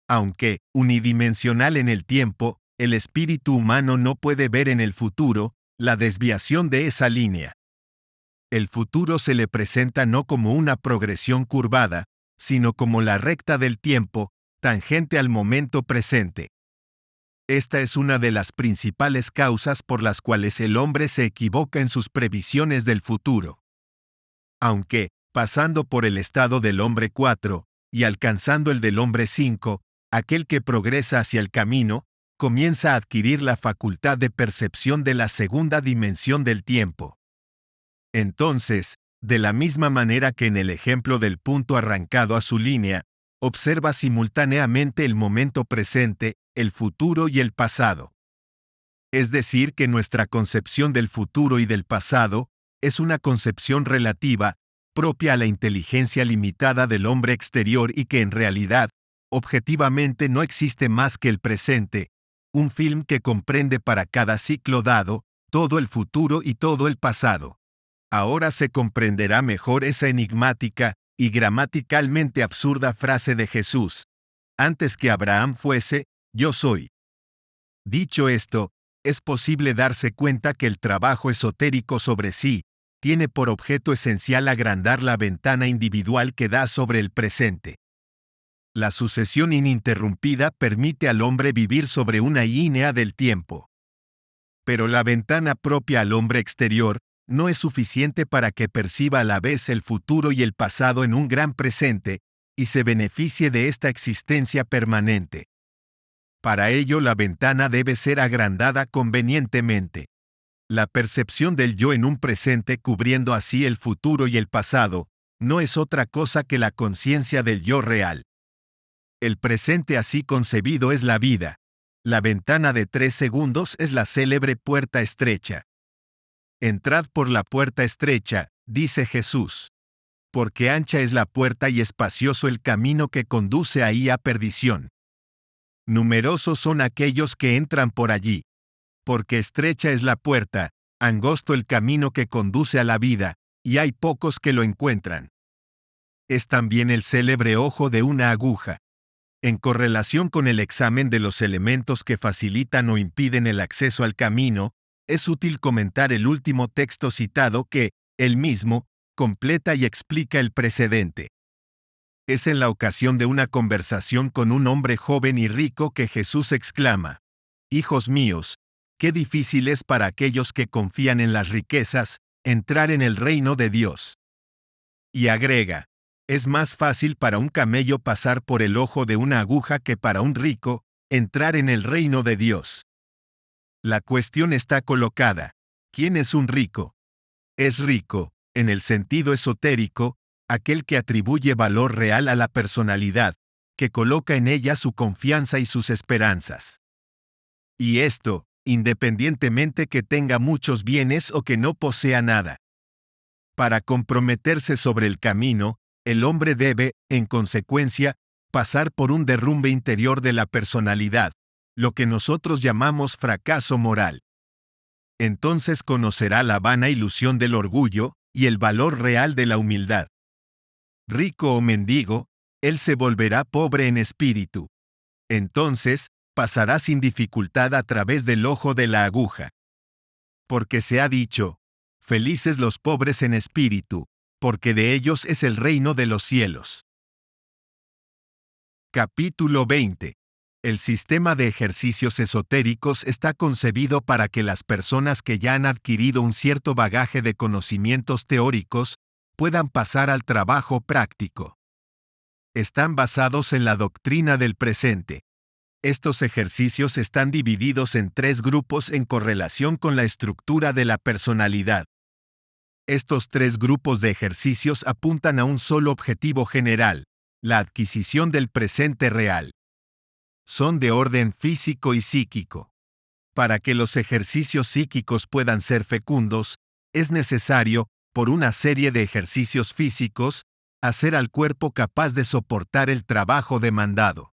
Aunque unidimensional en el tiempo, el espíritu humano no puede ver en el futuro la desviación de esa línea. El futuro se le presenta no como una progresión curvada, sino como la recta del tiempo, tangente al momento presente. Esta es una de las principales causas por las cuales el hombre se equivoca en sus previsiones del futuro. Aunque, pasando por el estado del hombre 4, y alcanzando el del hombre 5, aquel que progresa hacia el camino, comienza a adquirir la facultad de percepción de la segunda dimensión del tiempo. Entonces, de la misma manera que en el ejemplo del punto arrancado a su línea, observa simultáneamente el momento presente, el futuro y el pasado. Es decir, que nuestra concepción del futuro y del pasado es una concepción relativa, propia a la inteligencia limitada del hombre exterior y que en realidad, objetivamente no existe más que el presente, un film que comprende para cada ciclo dado, todo el futuro y todo el pasado. Ahora se comprenderá mejor esa enigmática y gramaticalmente absurda frase de Jesús: antes que Abraham fuese, yo soy. Dicho esto, es posible darse cuenta que el trabajo esotérico sobre sí tiene por objeto esencial agrandar la ventana individual que da sobre el presente. La sucesión ininterrumpida permite al hombre vivir sobre una línea del tiempo. Pero la ventana propia al hombre exterior no es suficiente para que perciba a la vez el futuro y el pasado en un gran presente, y se beneficie de esta existencia permanente. Para ello la ventana debe ser agrandada convenientemente. La percepción del yo en un presente cubriendo así el futuro y el pasado, no es otra cosa que la conciencia del yo real. El presente así concebido es la vida. La ventana de 3 segundos es la célebre puerta estrecha. Entrad por la puerta estrecha, dice Jesús. Porque ancha es la puerta y espacioso el camino que conduce ahí a perdición. Numerosos son aquellos que entran por allí. Porque estrecha es la puerta, angosto el camino que conduce a la vida, y hay pocos que lo encuentran. Es también el célebre ojo de una aguja. En correlación con el examen de los elementos que facilitan o impiden el acceso al camino, es útil comentar el último texto citado que, él mismo, completa y explica el precedente. Es en la ocasión de una conversación con un hombre joven y rico que Jesús exclama: «Hijos míos, qué difícil es para aquellos que confían en las riquezas, entrar en el reino de Dios». Y agrega: «Es más fácil para un camello pasar por el ojo de una aguja que para un rico entrar en el reino de Dios». La cuestión está colocada. ¿Quién es un rico? Es rico, en el sentido esotérico, aquel que atribuye valor real a la personalidad, que coloca en ella su confianza y sus esperanzas. Y esto, independientemente que tenga muchos bienes o que no posea nada. Para comprometerse sobre el camino, el hombre debe, en consecuencia, pasar por un derrumbe interior de la personalidad, lo que nosotros llamamos fracaso moral. Entonces conocerá la vana ilusión del orgullo y el valor real de la humildad. Rico o mendigo, él se volverá pobre en espíritu. Entonces, pasará sin dificultad a través del ojo de la aguja. Porque se ha dicho, felices los pobres en espíritu, porque de ellos es el reino de los cielos. Capítulo 20. El sistema de ejercicios esotéricos está concebido para que las personas que ya han adquirido un cierto bagaje de conocimientos teóricos puedan pasar al trabajo práctico. Están basados en la doctrina del presente. Estos ejercicios están divididos en 3 grupos en correlación con la estructura de la personalidad. Estos 3 grupos de ejercicios apuntan a un solo objetivo general, la adquisición del presente real. Son de orden físico y psíquico. Para que los ejercicios psíquicos puedan ser fecundos, es necesario, por una serie de ejercicios físicos, hacer al cuerpo capaz de soportar el trabajo demandado.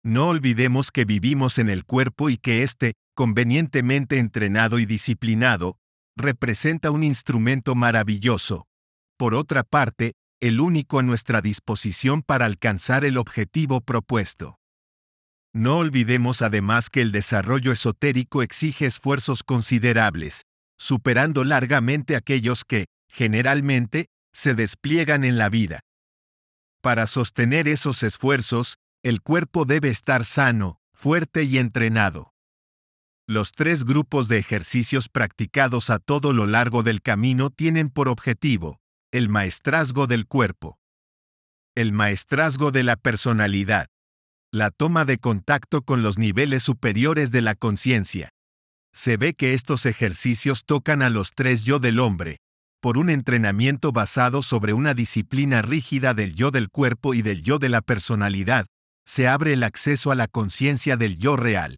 No olvidemos que vivimos en el cuerpo y que éste, convenientemente entrenado y disciplinado, representa un instrumento maravilloso. Por otra parte, el único a nuestra disposición para alcanzar el objetivo propuesto. No olvidemos además que el desarrollo esotérico exige esfuerzos considerables, superando largamente aquellos que, generalmente, se despliegan en la vida. Para sostener esos esfuerzos, el cuerpo debe estar sano, fuerte y entrenado. Los 3 grupos de ejercicios practicados a todo lo largo del camino tienen por objetivo el maestrazgo del cuerpo, el maestrazgo de la personalidad, la toma de contacto con los niveles superiores de la conciencia. Se ve que estos ejercicios tocan a los 3 yo del hombre, por un entrenamiento basado sobre una disciplina rígida del yo del cuerpo y del yo de la personalidad. Se abre el acceso a la conciencia del yo real.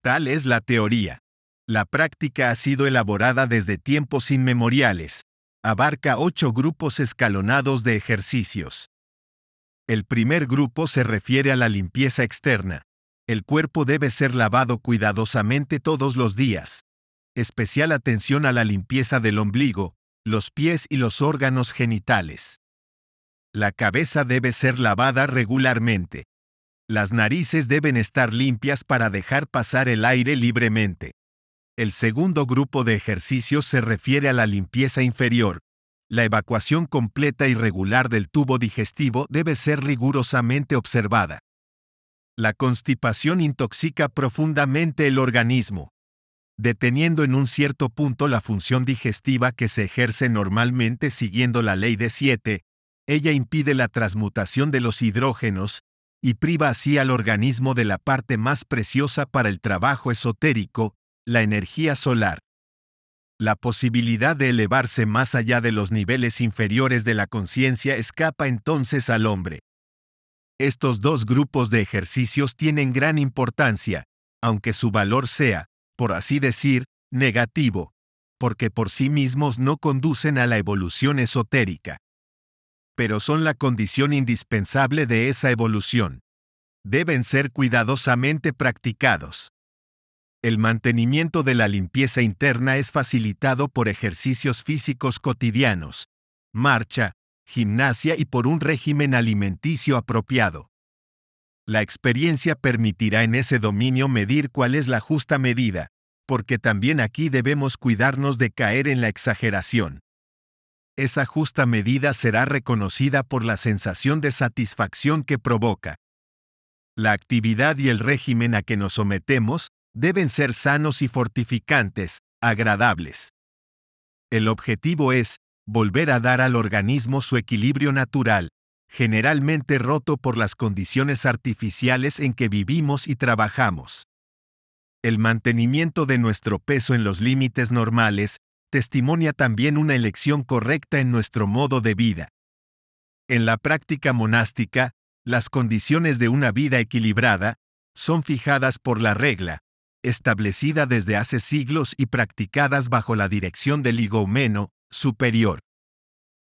Tal es la teoría. La práctica ha sido elaborada desde tiempos inmemoriales. Abarca 8 grupos escalonados de ejercicios. El primer grupo se refiere a la limpieza externa. El cuerpo debe ser lavado cuidadosamente todos los días. Especial atención a la limpieza del ombligo, los pies y los órganos genitales. La cabeza debe ser lavada regularmente. Las narices deben estar limpias para dejar pasar el aire libremente. El segundo grupo de ejercicios se refiere a la limpieza inferior. La evacuación completa y regular del tubo digestivo debe ser rigurosamente observada. La constipación intoxica profundamente el organismo, deteniendo en un cierto punto la función digestiva que se ejerce normalmente siguiendo la ley de 7. Ella impide la transmutación de los hidrógenos y priva así al organismo de la parte más preciosa para el trabajo esotérico, la energía solar. La posibilidad de elevarse más allá de los niveles inferiores de la conciencia escapa entonces al hombre. Estos 2 grupos de ejercicios tienen gran importancia, aunque su valor sea, por así decir, negativo, porque por sí mismos no conducen a la evolución esotérica. Pero son la condición indispensable de esa evolución. Deben ser cuidadosamente practicados. El mantenimiento de la limpieza interna es facilitado por ejercicios físicos cotidianos, marcha, gimnasia y por un régimen alimenticio apropiado. La experiencia permitirá en ese dominio medir cuál es la justa medida, porque también aquí debemos cuidarnos de caer en la exageración. Esa justa medida será reconocida por la sensación de satisfacción que provoca. La actividad y el régimen a que nos sometemos deben ser sanos y fortificantes, agradables. El objetivo es volver a dar al organismo su equilibrio natural, generalmente roto por las condiciones artificiales en que vivimos y trabajamos. El mantenimiento de nuestro peso en los límites normales testimonia también una elección correcta en nuestro modo de vida. En la práctica monástica, las condiciones de una vida equilibrada son fijadas por la regla, establecida desde hace siglos y practicadas bajo la dirección del igumeno superior.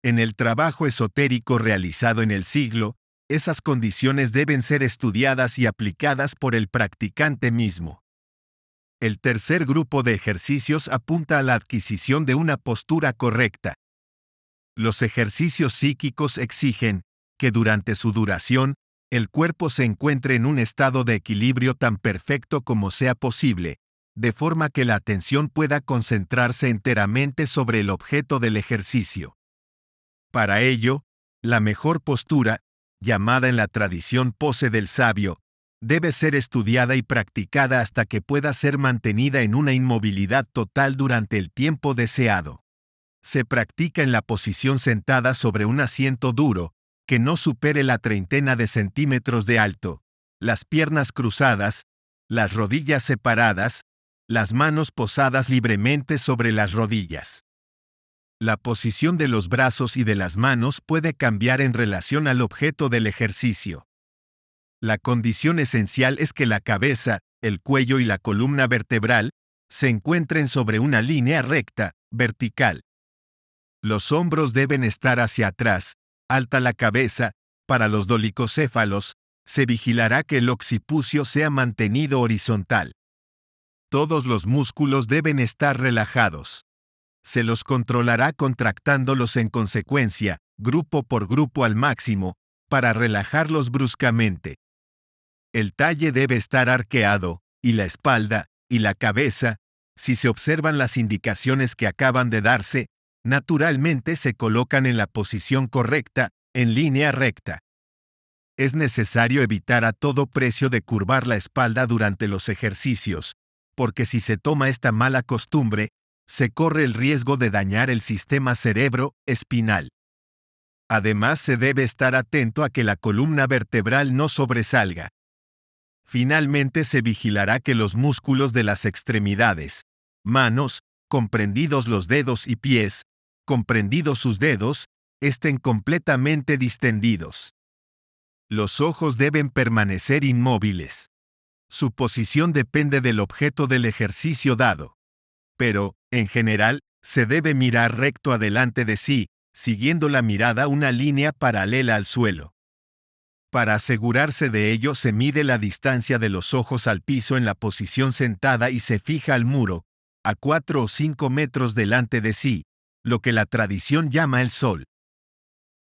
En el trabajo esotérico realizado en el siglo, esas condiciones deben ser estudiadas y aplicadas por el practicante mismo. El tercer grupo de ejercicios apunta a la adquisición de una postura correcta. Los ejercicios psíquicos exigen que durante su duración, el cuerpo se encuentre en un estado de equilibrio tan perfecto como sea posible, de forma que la atención pueda concentrarse enteramente sobre el objeto del ejercicio. Para ello, la mejor postura, llamada en la tradición pose del sabio, debe ser estudiada y practicada hasta que pueda ser mantenida en una inmovilidad total durante el tiempo deseado. Se practica en la posición sentada sobre un asiento duro, que no supere la treintena de centímetros de alto, las piernas cruzadas, las rodillas separadas, las manos posadas libremente sobre las rodillas. La posición de los brazos y de las manos puede cambiar en relación al objeto del ejercicio. La condición esencial es que la cabeza, el cuello y la columna vertebral se encuentren sobre una línea recta, vertical. Los hombros deben estar hacia atrás, alta la cabeza. Para los dolicocéfalos, se vigilará que el occipucio sea mantenido horizontal. Todos los músculos deben estar relajados. Se los controlará contractándolos en consecuencia, grupo por grupo al máximo, para relajarlos bruscamente. El talle debe estar arqueado, y la espalda, y la cabeza, si se observan las indicaciones que acaban de darse, naturalmente se colocan en la posición correcta, en línea recta. Es necesario evitar a todo precio de curvar la espalda durante los ejercicios, porque si se toma esta mala costumbre, se corre el riesgo de dañar el sistema cerebro-espinal. Además, se debe estar atento a que la columna vertebral no sobresalga. Finalmente, se vigilará que los músculos de las extremidades, manos, comprendidos los dedos y pies, comprendidos sus dedos, estén completamente distendidos. Los ojos deben permanecer inmóviles. Su posición depende del objeto del ejercicio dado. Pero, en general, se debe mirar recto adelante de sí, siguiendo la mirada una línea paralela al suelo. Para asegurarse de ello se mide la distancia de los ojos al piso en la posición sentada y se fija al muro, a 4 o 5 metros delante de sí, lo que la tradición llama el sol.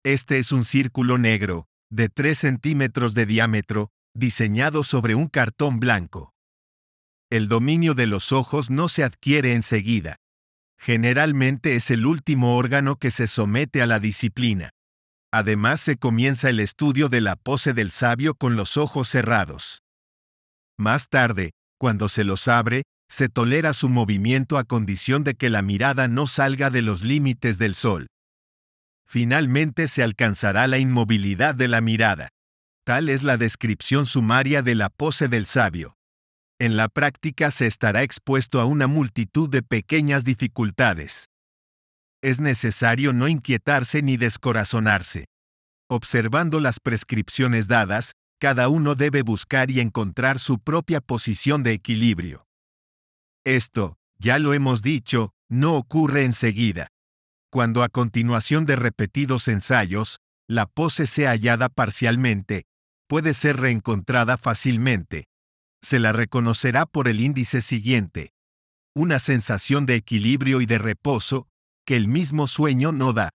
Este es un círculo negro, de 3 centímetros de diámetro, diseñado sobre un cartón blanco. El dominio de los ojos no se adquiere enseguida. Generalmente es el último órgano que se somete a la disciplina. Además, se comienza el estudio de la pose del sabio con los ojos cerrados. Más tarde, cuando se los abre, se tolera su movimiento a condición de que la mirada no salga de los límites del sol. Finalmente se alcanzará la inmovilidad de la mirada. Tal es la descripción sumaria de la pose del sabio. En la práctica se estará expuesto a una multitud de pequeñas dificultades. Es necesario no inquietarse ni descorazonarse. Observando las prescripciones dadas, cada uno debe buscar y encontrar su propia posición de equilibrio. Esto, ya lo hemos dicho, no ocurre enseguida. Cuando a continuación de repetidos ensayos, la pose sea hallada parcialmente, puede ser reencontrada fácilmente. Se la reconocerá por el índice siguiente. Una sensación de equilibrio y de reposo, que el mismo sueño no da.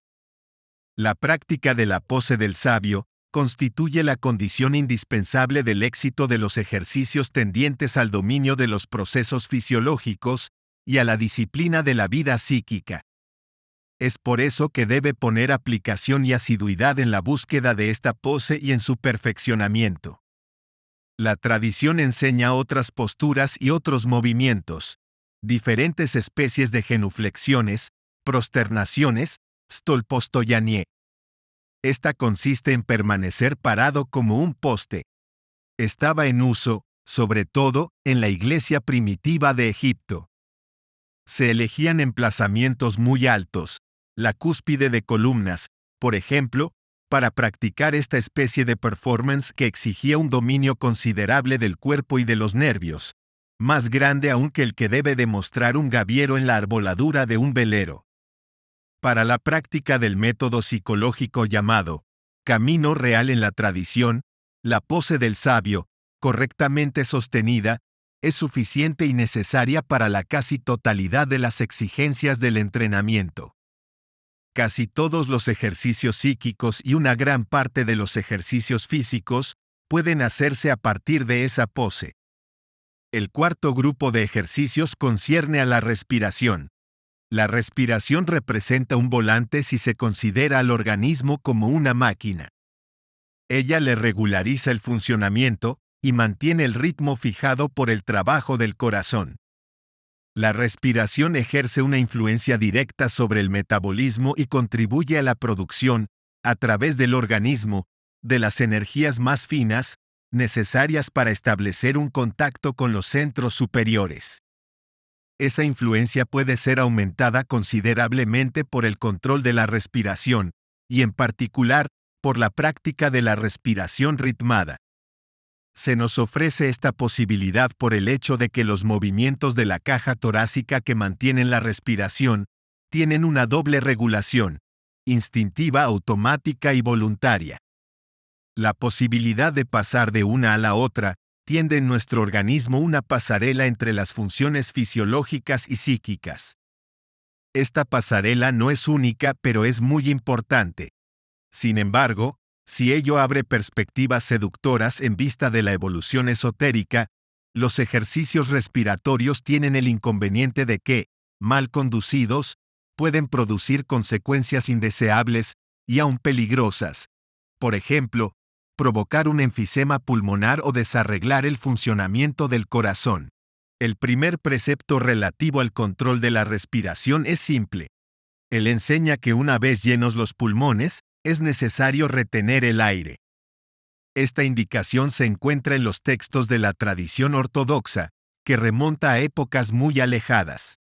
La práctica de la pose del sabio constituye la condición indispensable del éxito de los ejercicios tendientes al dominio de los procesos fisiológicos y a la disciplina de la vida psíquica. Es por eso que debe poner aplicación y asiduidad en la búsqueda de esta pose y en su perfeccionamiento. La tradición enseña otras posturas y otros movimientos, diferentes especies de genuflexiones, prosternaciones, stolpostoyanie. Esta consiste en permanecer parado como un poste. Estaba en uso, sobre todo en la iglesia primitiva de Egipto. Se elegían emplazamientos muy altos, la cúspide de columnas, por ejemplo, para practicar esta especie de performance que exigía un dominio considerable del cuerpo y de los nervios, más grande aún que el que debe demostrar un gaviero en la arboladura de un velero. Para la práctica del método psicológico llamado camino real en la tradición, la pose del sabio, correctamente sostenida, es suficiente y necesaria para la casi totalidad de las exigencias del entrenamiento. Casi todos los ejercicios psíquicos y una gran parte de los ejercicios físicos pueden hacerse a partir de esa pose. El cuarto grupo de ejercicios concierne a la respiración. La respiración representa un volante si se considera al organismo como una máquina. Ella le regulariza el funcionamiento y mantiene el ritmo fijado por el trabajo del corazón. La respiración ejerce una influencia directa sobre el metabolismo y contribuye a la producción, a través del organismo, de las energías más finas, necesarias para establecer un contacto con los centros superiores. Esa influencia puede ser aumentada considerablemente por el control de la respiración, y en particular, por la práctica de la respiración ritmada. Se nos ofrece esta posibilidad por el hecho de que los movimientos de la caja torácica que mantienen la respiración tienen una doble regulación, instintiva, automática y voluntaria. La posibilidad de pasar de una a la otra tiende en nuestro organismo una pasarela entre las funciones fisiológicas y psíquicas. Esta pasarela no es única, pero es muy importante. Sin embargo, si ello abre perspectivas seductoras en vista de la evolución esotérica, los ejercicios respiratorios tienen el inconveniente de que, mal conducidos, pueden producir consecuencias indeseables y aún peligrosas. Por ejemplo, provocar un enfisema pulmonar o desarreglar el funcionamiento del corazón. El primer precepto relativo al control de la respiración es simple. Él enseña que una vez llenos los pulmones, es necesario retener el aire. Esta indicación se encuentra en los textos de la tradición ortodoxa, que remonta a épocas muy alejadas.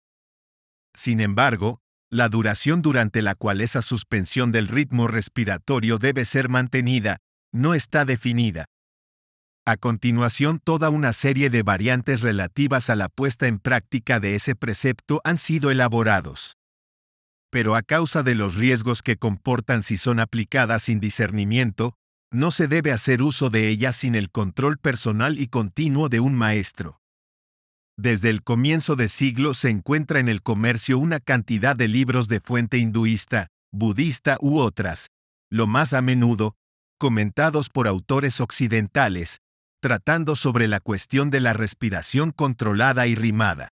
Sin embargo, la duración durante la cual esa suspensión del ritmo respiratorio debe ser mantenida, no está definida. A continuación, toda una serie de variantes relativas a la puesta en práctica de ese precepto han sido elaborados. Pero a causa de los riesgos que comportan si son aplicadas sin discernimiento, no se debe hacer uso de ellas sin el control personal y continuo de un maestro. Desde el comienzo de siglo se encuentra en el comercio una cantidad de libros de fuente hinduista, budista u otras, lo más a menudo, comentados por autores occidentales, tratando sobre la cuestión de la respiración controlada y rimada.